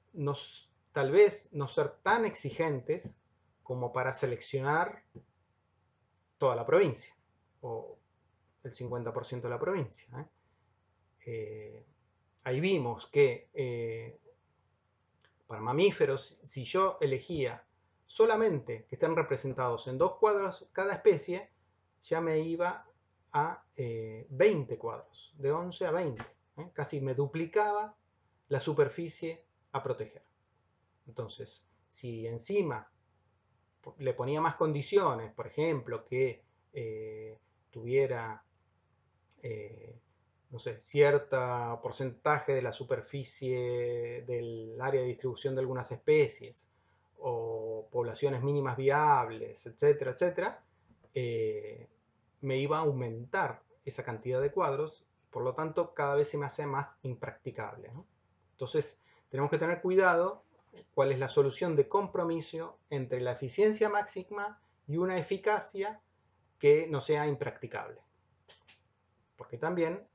tal vez no ser tan exigentes como para seleccionar toda la provincia o el 50% de la provincia. Ahí vimos que para mamíferos, si yo elegía solamente que estén representados en 2 cuadros cada especie, ya me iba a 20 cuadros, de 11 a 20. Casi me duplicaba la superficie a proteger. Entonces, si encima le ponía más condiciones, por ejemplo, que tuviera no sé, cierto porcentaje de la superficie del área de distribución de algunas especies o poblaciones mínimas viables, etcétera, etcétera, me iba a aumentar esa cantidad de cuadros, por lo tanto cada vez se me hace más impracticable, ¿no? Entonces tenemos que tener cuidado cuál es la solución de compromiso entre la eficiencia máxima y una eficacia que no sea impracticable, porque también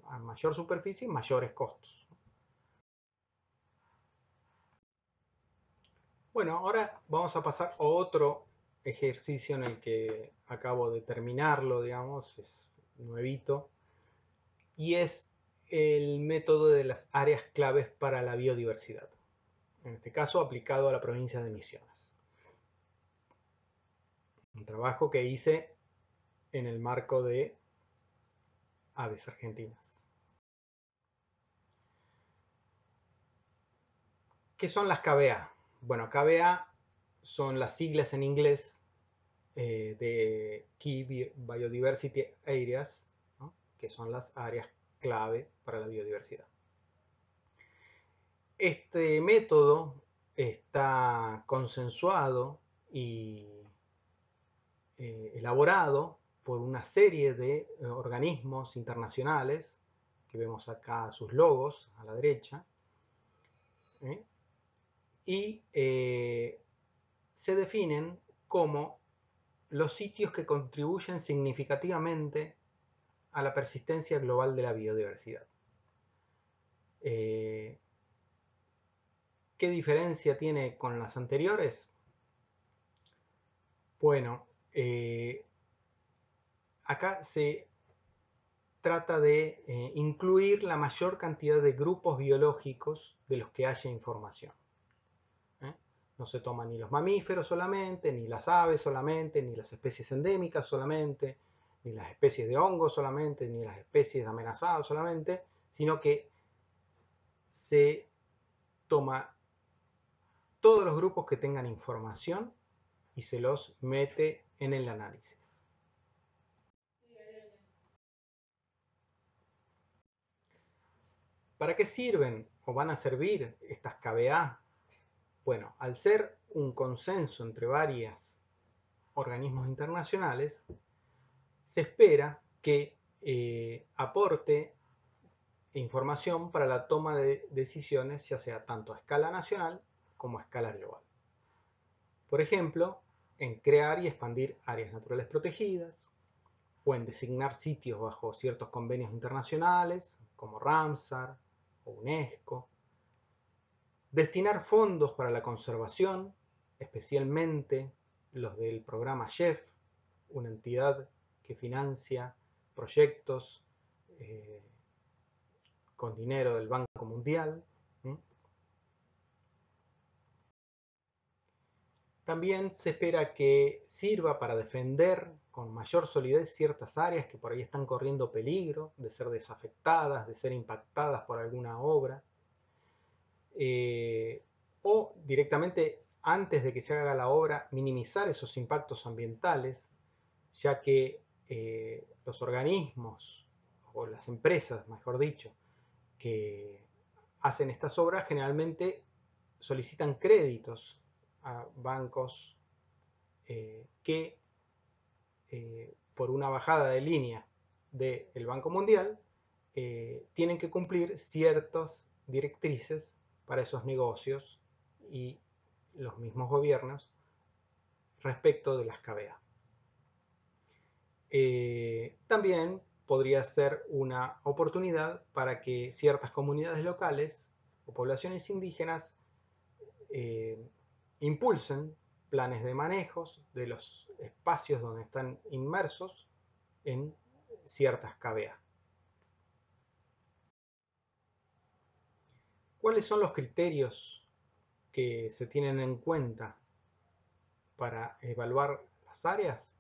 a mayor superficie, mayores costos. Bueno, ahora vamos a pasar a otro ejercicio en el que acabo de terminarlo, digamos, es nuevito, y es el método de las áreas claves para la biodiversidad. En este caso, aplicado a la provincia de Misiones. Un trabajo que hice en el marco de Aves Argentinas. ¿Qué son las KBA? Bueno, KBA son las siglas en inglés de Key Biodiversity Areas, ¿no? Que son las áreas clave para la biodiversidad. Este método está consensuado y elaborado por una serie de organismos internacionales, que vemos acá sus logos a la derecha, y se definen como los sitios que contribuyen significativamente a la persistencia global de la biodiversidad. ¿Qué diferencia tiene con las anteriores? Bueno, acá se trata de incluir la mayor cantidad de grupos biológicos de los que haya información. No se toman ni los mamíferos solamente, ni las aves solamente, ni las especies endémicas solamente, ni las especies de hongos solamente, ni las especies amenazadas solamente, sino que se toma todos los grupos que tengan información y se los mete en el análisis. ¿Para qué sirven o van a servir estas KBA? Bueno, al ser un consenso entre varios organismos internacionales, se espera que aporte información para la toma de decisiones, ya sea tanto a escala nacional como a escala global. Por ejemplo, en crear y expandir áreas naturales protegidas, o en designar sitios bajo ciertos convenios internacionales, como Ramsar o UNESCO, destinar fondos para la conservación, especialmente los del programa SHEF, una entidad que financia proyectos con dinero del Banco Mundial. También se espera que sirva para defender con mayor solidez ciertas áreas que por ahí están corriendo peligro de ser desafectadas, de ser impactadas por alguna obra. O directamente antes de que se haga la obra minimizar esos impactos ambientales, ya que los organismos o las empresas, mejor dicho, que hacen estas obras generalmente solicitan créditos a bancos que por una bajada de línea del Banco Mundial tienen que cumplir ciertas directrices para esos negocios y los mismos gobiernos respecto de las KBA. También podría ser una oportunidad para que ciertas comunidades locales o poblaciones indígenas impulsen planes de manejos de los espacios donde están inmersos en ciertas KBA. ¿Cuáles son los criterios que se tienen en cuenta para evaluar las áreas?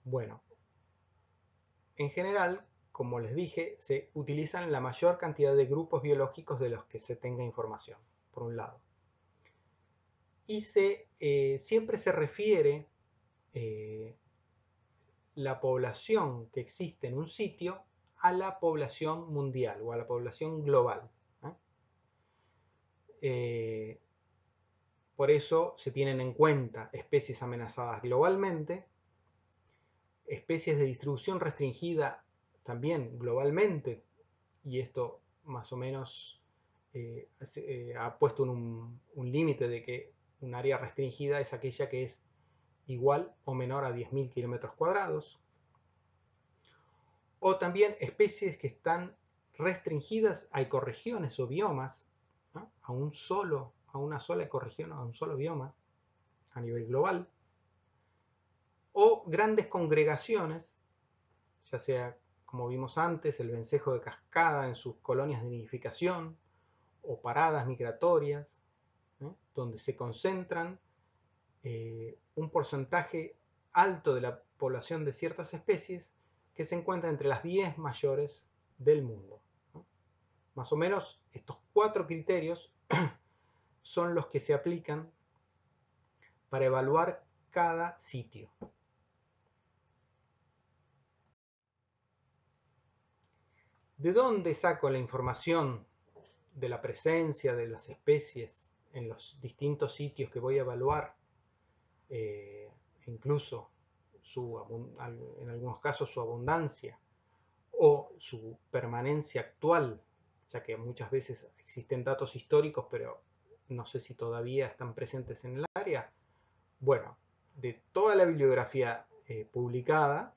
Bueno, en general, como les dije, se utilizan la mayor cantidad de grupos biológicos de los que se tenga información, por un lado. Y siempre se refiere la población que existe en un sitio a la población mundial o a la población global. Por eso se tienen en cuenta especies amenazadas globalmente, especies de distribución restringida también globalmente, y esto más o menos ha puesto un límite de que un área restringida es aquella que es igual o menor a 10.000 kilómetros cuadrados, o también especies que están restringidas a ecorregiones o biomas, ¿no? a una sola ecorregión o a un solo bioma a nivel global, o grandes congregaciones, ya sea, como vimos antes, el vencejo de cascada en sus colonias de nidificación, o paradas migratorias, donde se concentran un porcentaje alto de la población de ciertas especies que se encuentran entre las 10 mayores del mundo. Más o menos estos 4 criterios son los que se aplican para evaluar cada sitio. ¿De dónde saco la información de la presencia de las especies en los distintos sitios que voy a evaluar? Incluso en algunos casos su abundancia o su permanencia actual, ya que muchas veces existen datos históricos, pero no sé si todavía están presentes en el área. Bueno, de toda la bibliografía publicada,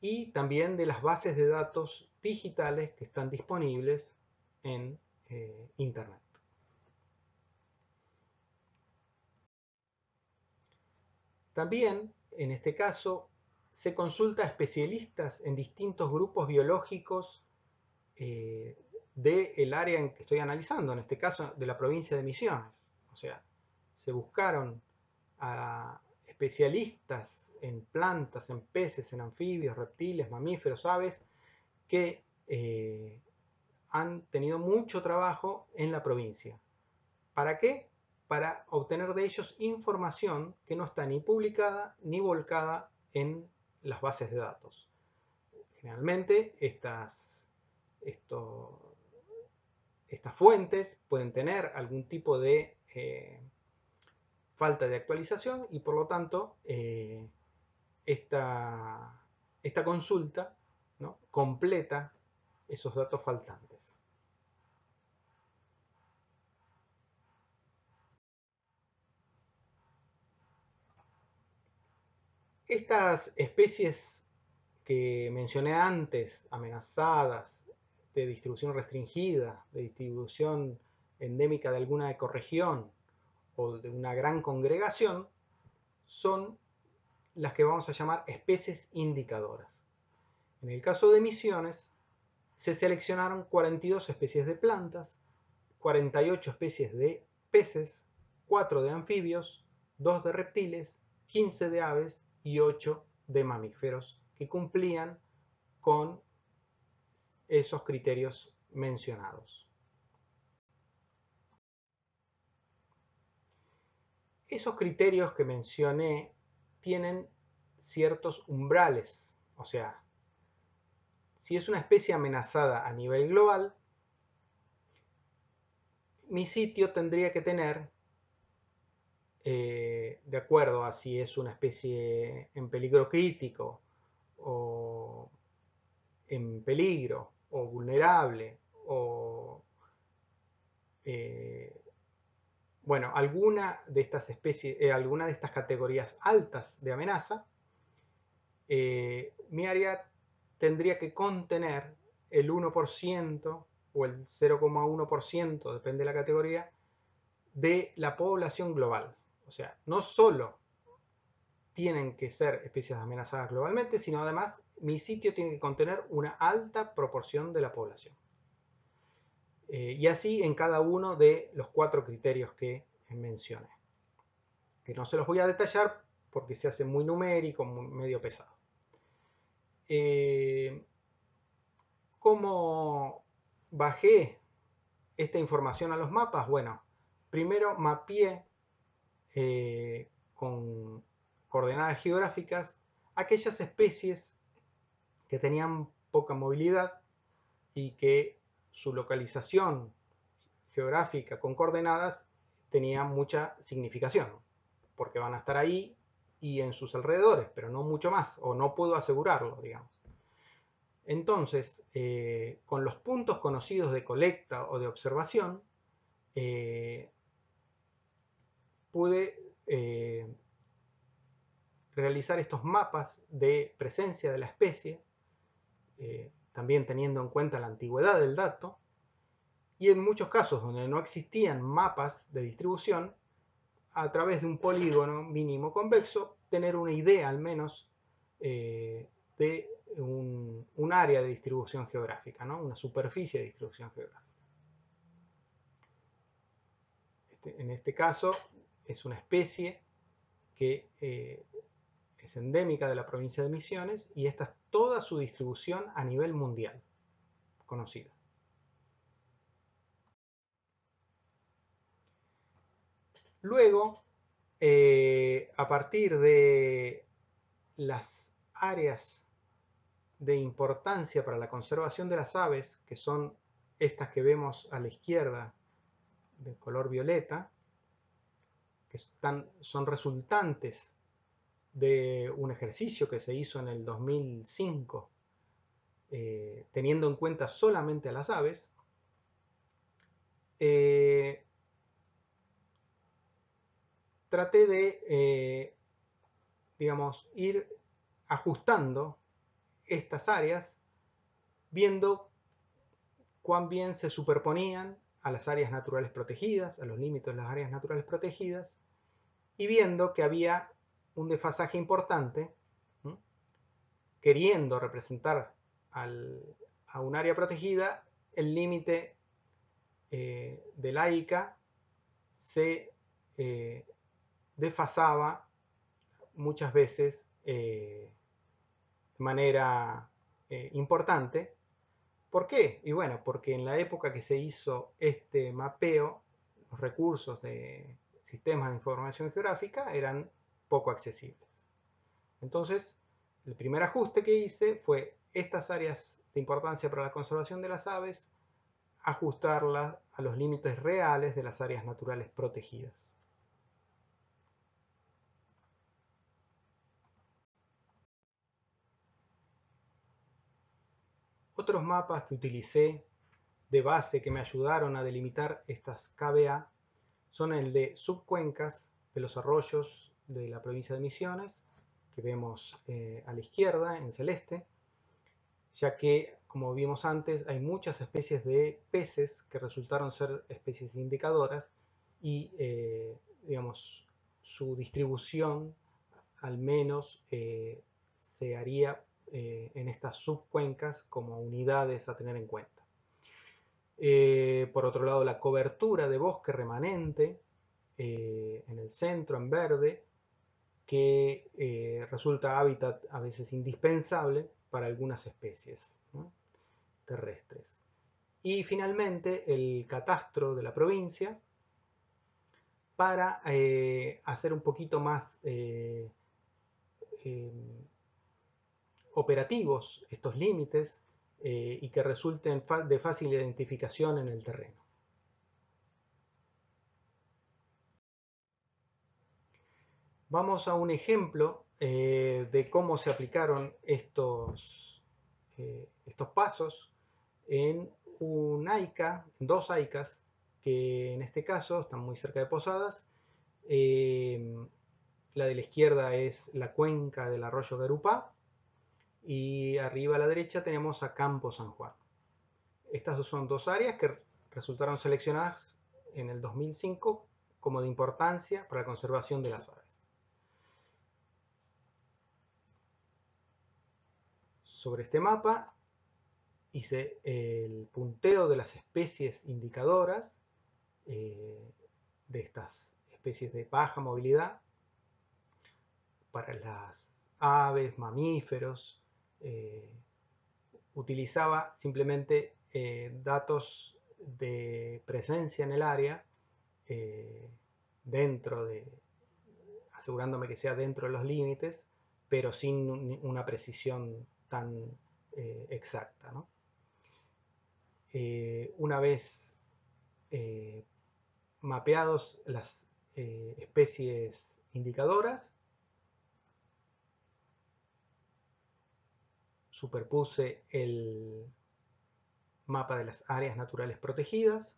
y también de las bases de datos digitales que están disponibles en Internet. También, en este caso, se consulta a especialistas en distintos grupos biológicos del área en que estoy analizando, en este caso de la provincia de Misiones. O sea, se buscaron a especialistas en plantas, en peces, en anfibios, reptiles, mamíferos, aves, que han tenido mucho trabajo en la provincia. ¿Para qué? Para obtener de ellos información que no está ni publicada ni volcada en las bases de datos. Generalmente estas fuentes pueden tener algún tipo de falta de actualización y por lo tanto esta consulta, ¿no?, completa esos datos faltantes. Estas especies que mencioné antes, amenazadas, de distribución restringida, de distribución endémica de alguna ecorregión o de una gran congregación, son las que vamos a llamar especies indicadoras. En el caso de Misiones, se seleccionaron 42 especies de plantas, 48 especies de peces, 4 de anfibios, 2 de reptiles, 15 de aves y 8 de mamíferos que cumplían con esos criterios mencionados. Esos criterios que mencioné tienen ciertos umbrales, o sea, si es una especie amenazada a nivel global, mi sitio tendría que tener, de acuerdo a si es una especie en peligro crítico o en peligro o vulnerable o bueno, alguna de estas especies, alguna de estas categorías altas de amenaza, mi área tendría que contener el 1% o el 0,1%, depende de la categoría, de la población global. O sea, no solo tienen que ser especies amenazadas globalmente, sino además mi sitio tiene que contener una alta proporción de la población. Y así en cada uno de los 4 criterios que mencioné, que no se los voy a detallar porque se hace muy numérico, medio pesado. ¿Cómo bajé esta información a los mapas? Bueno, primero mapeé con coordenadas geográficas aquellas especies que tenían poca movilidad y que su localización geográfica con coordenadas tenía mucha significación, porque van a estar ahí y en sus alrededores, pero no mucho más, o no puedo asegurarlo, digamos. Entonces, con los puntos conocidos de colecta o de observación, pude realizar estos mapas de presencia de la especie, también teniendo en cuenta la antigüedad del dato, y en muchos casos donde no existían mapas de distribución, a través de un polígono mínimo convexo, tener una idea al menos de un área de distribución geográfica, ¿no? Una superficie de distribución geográfica. En este caso es una especie que es endémica de la provincia de Misiones y esta es toda su distribución a nivel mundial conocida. Luego, a partir de las áreas de importancia para la conservación de las aves, que son estas que vemos a la izquierda de color violeta, que son resultantes de un ejercicio que se hizo en el 2005, teniendo en cuenta solamente a las aves, traté de, digamos, ir ajustando estas áreas, viendo cuán bien se superponían a las áreas naturales protegidas, a los límites de las áreas naturales protegidas, y viendo que había un desfasaje importante, queriendo representar a un área protegida, el límite de la ICA se desfasaba muchas veces de manera importante. ¿Por qué? Y bueno, porque en la época que se hizo este mapeo, los recursos de sistemas de información geográfica eran poco accesibles. Entonces, el primer ajuste que hice fue estas áreas de importancia para la conservación de las aves, ajustarlas a los límites reales de las áreas naturales protegidas. Otros mapas que utilicé de base que me ayudaron a delimitar estas KBA son el de subcuencas de los arroyos de la provincia de Misiones, que vemos a la izquierda en celeste, ya que, como vimos antes, hay muchas especies de peces que resultaron ser especies indicadoras y, digamos, su distribución al menos se haría en estas subcuencas como unidades a tener en cuenta. Por otro lado, la cobertura de bosque remanente en el centro, en verde, que resulta hábitat a veces indispensable para algunas especies, ¿no?, terrestres. Y finalmente, el catastro de la provincia para hacer un poquito más operativos estos límites y que resulten de fácil identificación en el terreno. Vamos a un ejemplo de cómo se aplicaron estos pasos en un AICA, en dos AICAs, que en este caso están muy cerca de Posadas. La de la izquierda es la cuenca del arroyo Garupá y arriba a la derecha tenemos a Campo San Juan. Estas son dos áreas que resultaron seleccionadas en el 2005 como de importancia para la conservación de las aves. Sobre este mapa hice el punteo de las especies indicadoras de estas especies de baja movilidad para las aves, mamíferos. Utilizaba simplemente datos de presencia en el área, asegurándome que sea dentro de los límites, pero sin una precisión tan exacta, ¿no? Una vez mapeados las especies indicadoras, superpuse el mapa de las áreas naturales protegidas.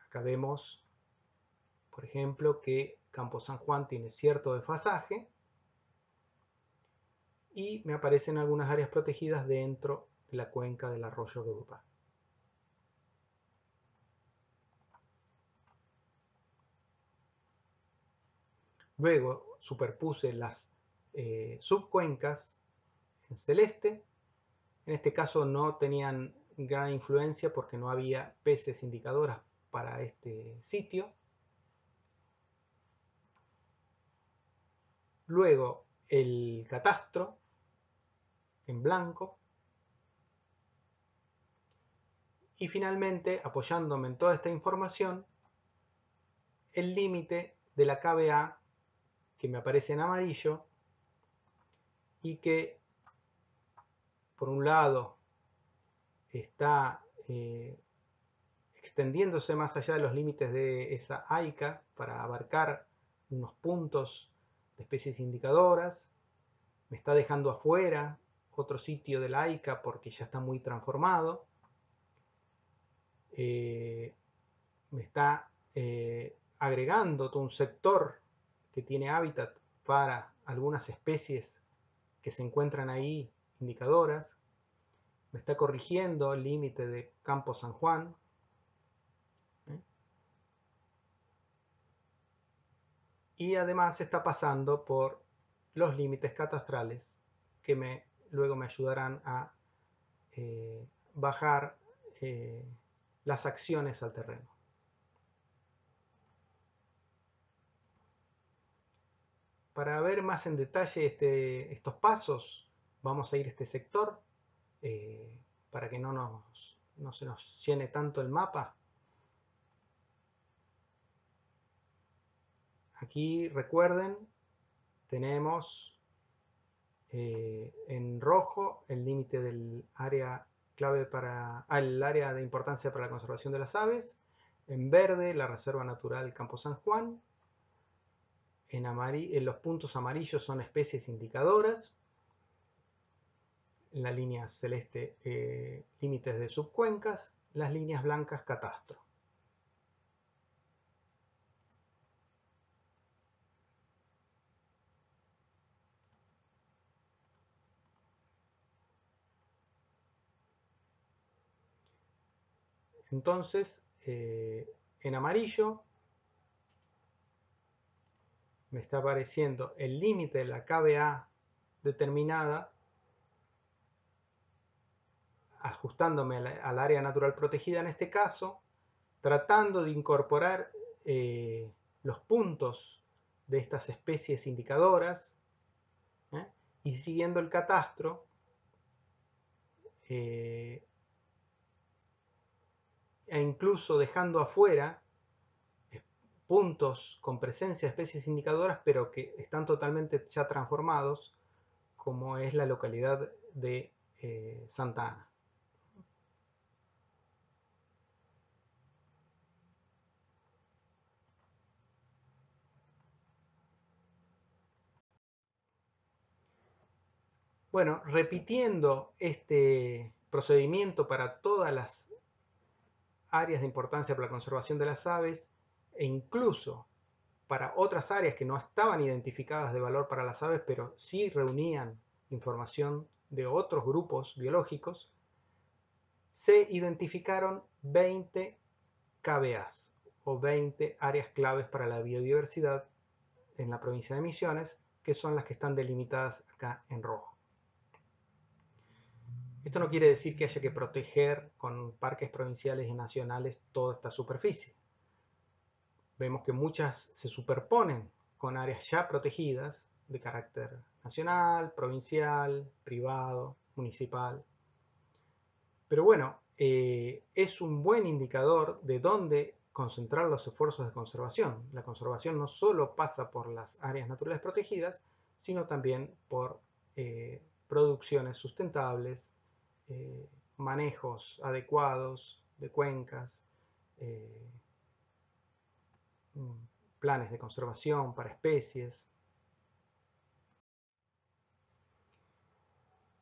Acá vemos, por ejemplo, que Campo San Juan tiene cierto desfasaje y me aparecen algunas áreas protegidas dentro de la cuenca del arroyo Grupa. Luego superpuse las subcuencas en celeste. En este caso no tenían gran influencia porque no había peces indicadoras para este sitio. Luego el catastro en blanco. Y finalmente, apoyándome en toda esta información, el límite de la KBA que me aparece en amarillo y que por un lado está extendiéndose más allá de los límites de esa AICA para abarcar unos puntos de especies indicadoras. Me está dejando afuera otro sitio de la AICA porque ya está muy transformado. Me está agregando todo un sector que tiene hábitat para algunas especies que se encuentran ahí indicadoras. Me está corrigiendo el límite de Campo San Juan. Y además está pasando por los límites catastrales que luego me ayudarán a bajar las acciones al terreno. Para ver más en detalle estos pasos, vamos a ir a este sector para que no se nos llene tanto el mapa. Aquí recuerden, tenemos en rojo el límite del área clave el área de importancia para la conservación de las aves, en verde la Reserva Natural Campo San Juan, en los puntos amarillos son especies indicadoras, en la línea celeste límites de subcuencas, las líneas blancas catastro. Entonces, en amarillo me está apareciendo el límite de la KBA determinada, ajustándome al área natural protegida en este caso, tratando de incorporar los puntos de estas especies indicadoras y siguiendo el catastro e incluso dejando afuera puntos con presencia de especies indicadoras pero que están totalmente ya transformados, como es la localidad de Santa Ana. Bueno, repitiendo este procedimiento para todas las áreas de importancia para la conservación de las aves e incluso para otras áreas que no estaban identificadas de valor para las aves, pero sí reunían información de otros grupos biológicos, se identificaron 20 KBAs o 20 áreas claves para la biodiversidad en la provincia de Misiones, que son las que están delimitadas acá en rojo. Esto no quiere decir que haya que proteger con parques provinciales y nacionales toda esta superficie. Vemos que muchas se superponen con áreas ya protegidas de carácter nacional, provincial, privado, municipal. Pero bueno, es un buen indicador de dónde concentrar los esfuerzos de conservación. La conservación no solo pasa por las áreas naturales protegidas, sino también por producciones sustentables, manejos adecuados de cuencas, planes de conservación para especies.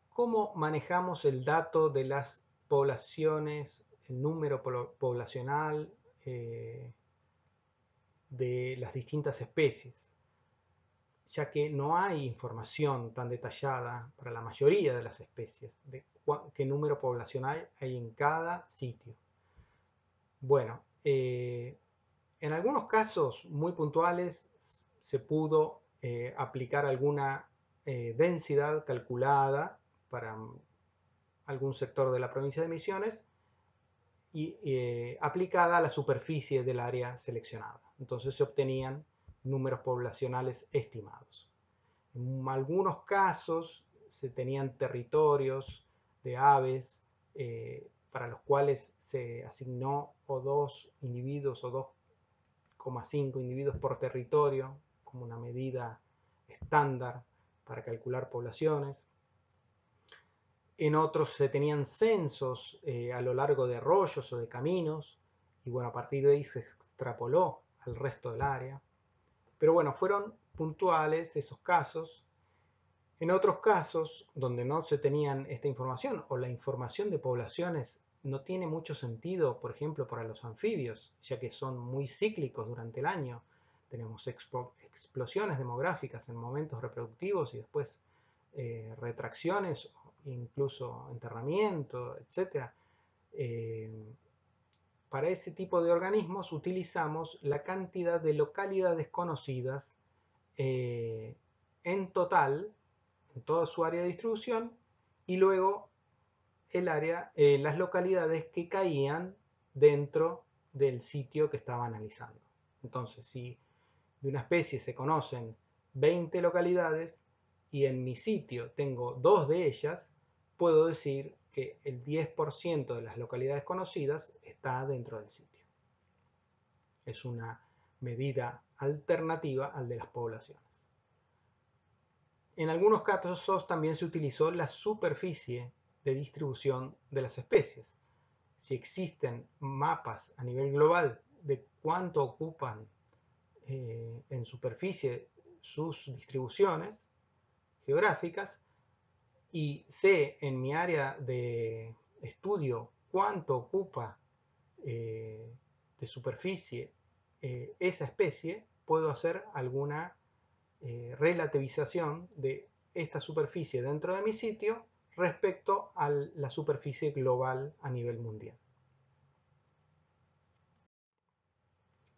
¿Cómo manejamos el dato de las poblaciones, el número poblacional de las distintas especies? Ya que no hay información tan detallada para la mayoría de las especies de qué número poblacional hay en cada sitio. Bueno, en algunos casos muy puntuales se pudo aplicar alguna densidad calculada para algún sector de la provincia de Misiones y aplicada a la superficie del área seleccionada. Entonces se obtenían números poblacionales estimados. En algunos casos se tenían territorios de aves para los cuales se asignó o 2 individuos o 2,5 individuos por territorio como una medida estándar para calcular poblaciones. En otros se tenían censos a lo largo de arroyos o de caminos y bueno, a partir de ahí se extrapoló al resto del área. Pero bueno, fueron puntuales esos casos. En otros casos, donde no se tenían esta información o la información de poblaciones no tiene mucho sentido, por ejemplo, para los anfibios, ya que son muy cíclicos durante el año. Tenemos explosiones demográficas en momentos reproductivos y después retracciones, incluso enterramiento, etc. Para ese tipo de organismos utilizamos la cantidad de localidades conocidas en total, en toda su área de distribución, y luego el área, las localidades que caían dentro del sitio que estaba analizando. Entonces, si de una especie se conocen 20 localidades y en mi sitio tengo 2 de ellas, puedo decir que el 10% de las localidades conocidas está dentro del sitio. Es una medida alternativa al de las poblaciones. En algunos casos también se utilizó la superficie de distribución de las especies. Si existen mapas a nivel global de cuánto ocupan en superficie sus distribuciones geográficas y sé en mi área de estudio cuánto ocupa de superficie esa especie, puedo hacer alguna relativización de esta superficie dentro de mi sitio respecto a la superficie global a nivel mundial.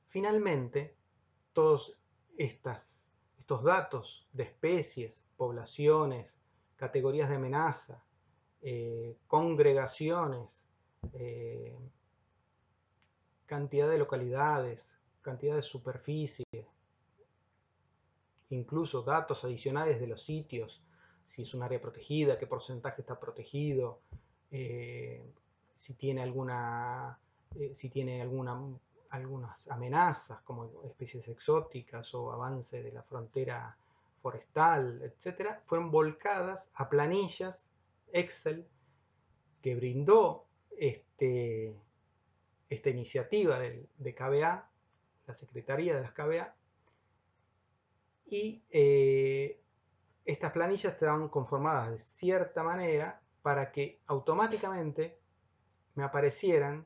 Finalmente, todos estos datos de especies, poblaciones, categorías de amenaza, congregaciones, cantidad de localidades, cantidad de superficie, incluso datos adicionales de los sitios, si es un área protegida, qué porcentaje está protegido, si tiene algunas amenazas como especies exóticas o avance de la frontera forestal, etc., fueron volcadas a planillas Excel que brindó esta iniciativa de KBA, la Secretaría de las KBA, y estas planillas estaban conformadas de cierta manera para que automáticamente me aparecieran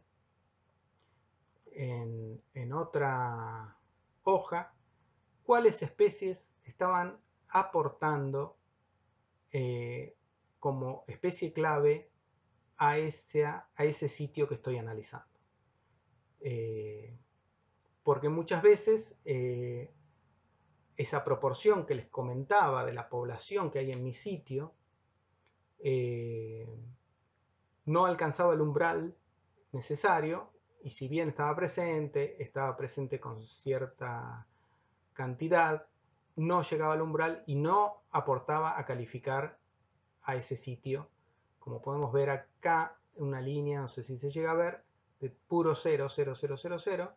en otra hoja cuáles especies estaban aportando como especie clave a ese sitio que estoy analizando. Porque muchas veces esa proporción que les comentaba de la población que hay en mi sitio no alcanzaba el umbral necesario, y si bien estaba presente con cierta cantidad, no llegaba al umbral y no aportaba a calificar a ese sitio. Como podemos ver acá, una línea, no sé si se llega a ver, de puro 0, 0, 0, 0, 0,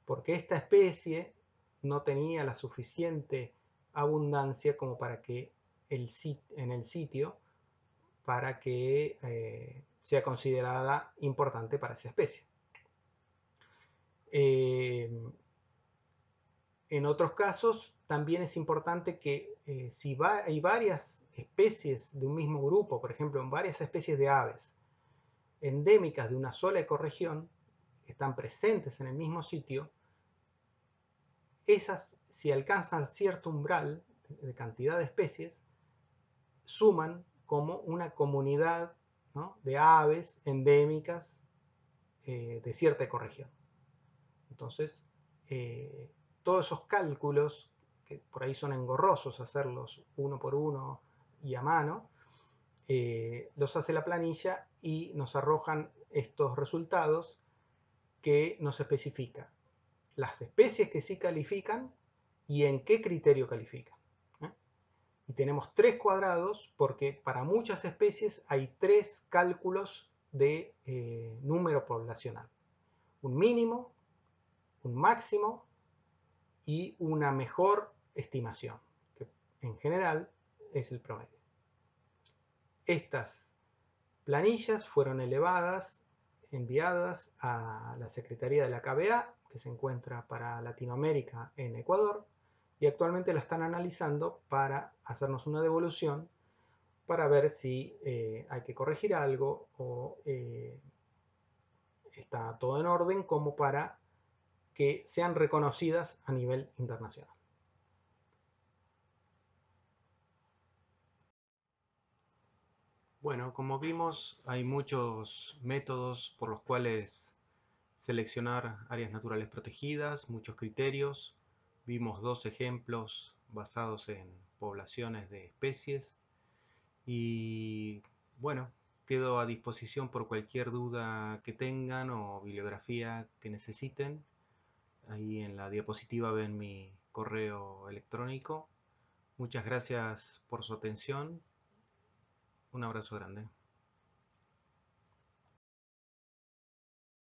porque esta especie no tenía la suficiente abundancia como para que en el sitio para que sea considerada importante para esa especie. En otros casos, también es importante que si hay varias especies de un mismo grupo, por ejemplo, en varias especies de aves endémicas de una sola ecorregión, que están presentes en el mismo sitio, esas, si alcanzan cierto umbral de cantidad de especies, suman como una comunidad, ¿no?, de aves endémicas de cierta ecorregión. Entonces, todos esos cálculos, que por ahí son engorrosos hacerlos uno por uno y a mano, los hace la planilla y nos arrojan estos resultados que nos especifica las especies que sí califican y en qué criterio califican. Y tenemos 3 cuadrados porque para muchas especies hay 3 cálculos de número poblacional. Un mínimo, un máximo y una mejor estimación, que en general es el promedio. Estas planillas fueron enviadas a la Secretaría de la KBA, que se encuentra para Latinoamérica en Ecuador, y actualmente la están analizando para hacernos una devolución para ver si hay que corregir algo o está todo en orden como para que sean reconocidas a nivel internacional. Bueno, como vimos, hay muchos métodos por los cuales seleccionar áreas naturales protegidas, muchos criterios. Vimos 2 ejemplos basados en poblaciones de especies. Y bueno, quedo a disposición por cualquier duda que tengan o bibliografía que necesiten. Ahí en la diapositiva ven mi correo electrónico. Muchas gracias por su atención. Un abrazo grande.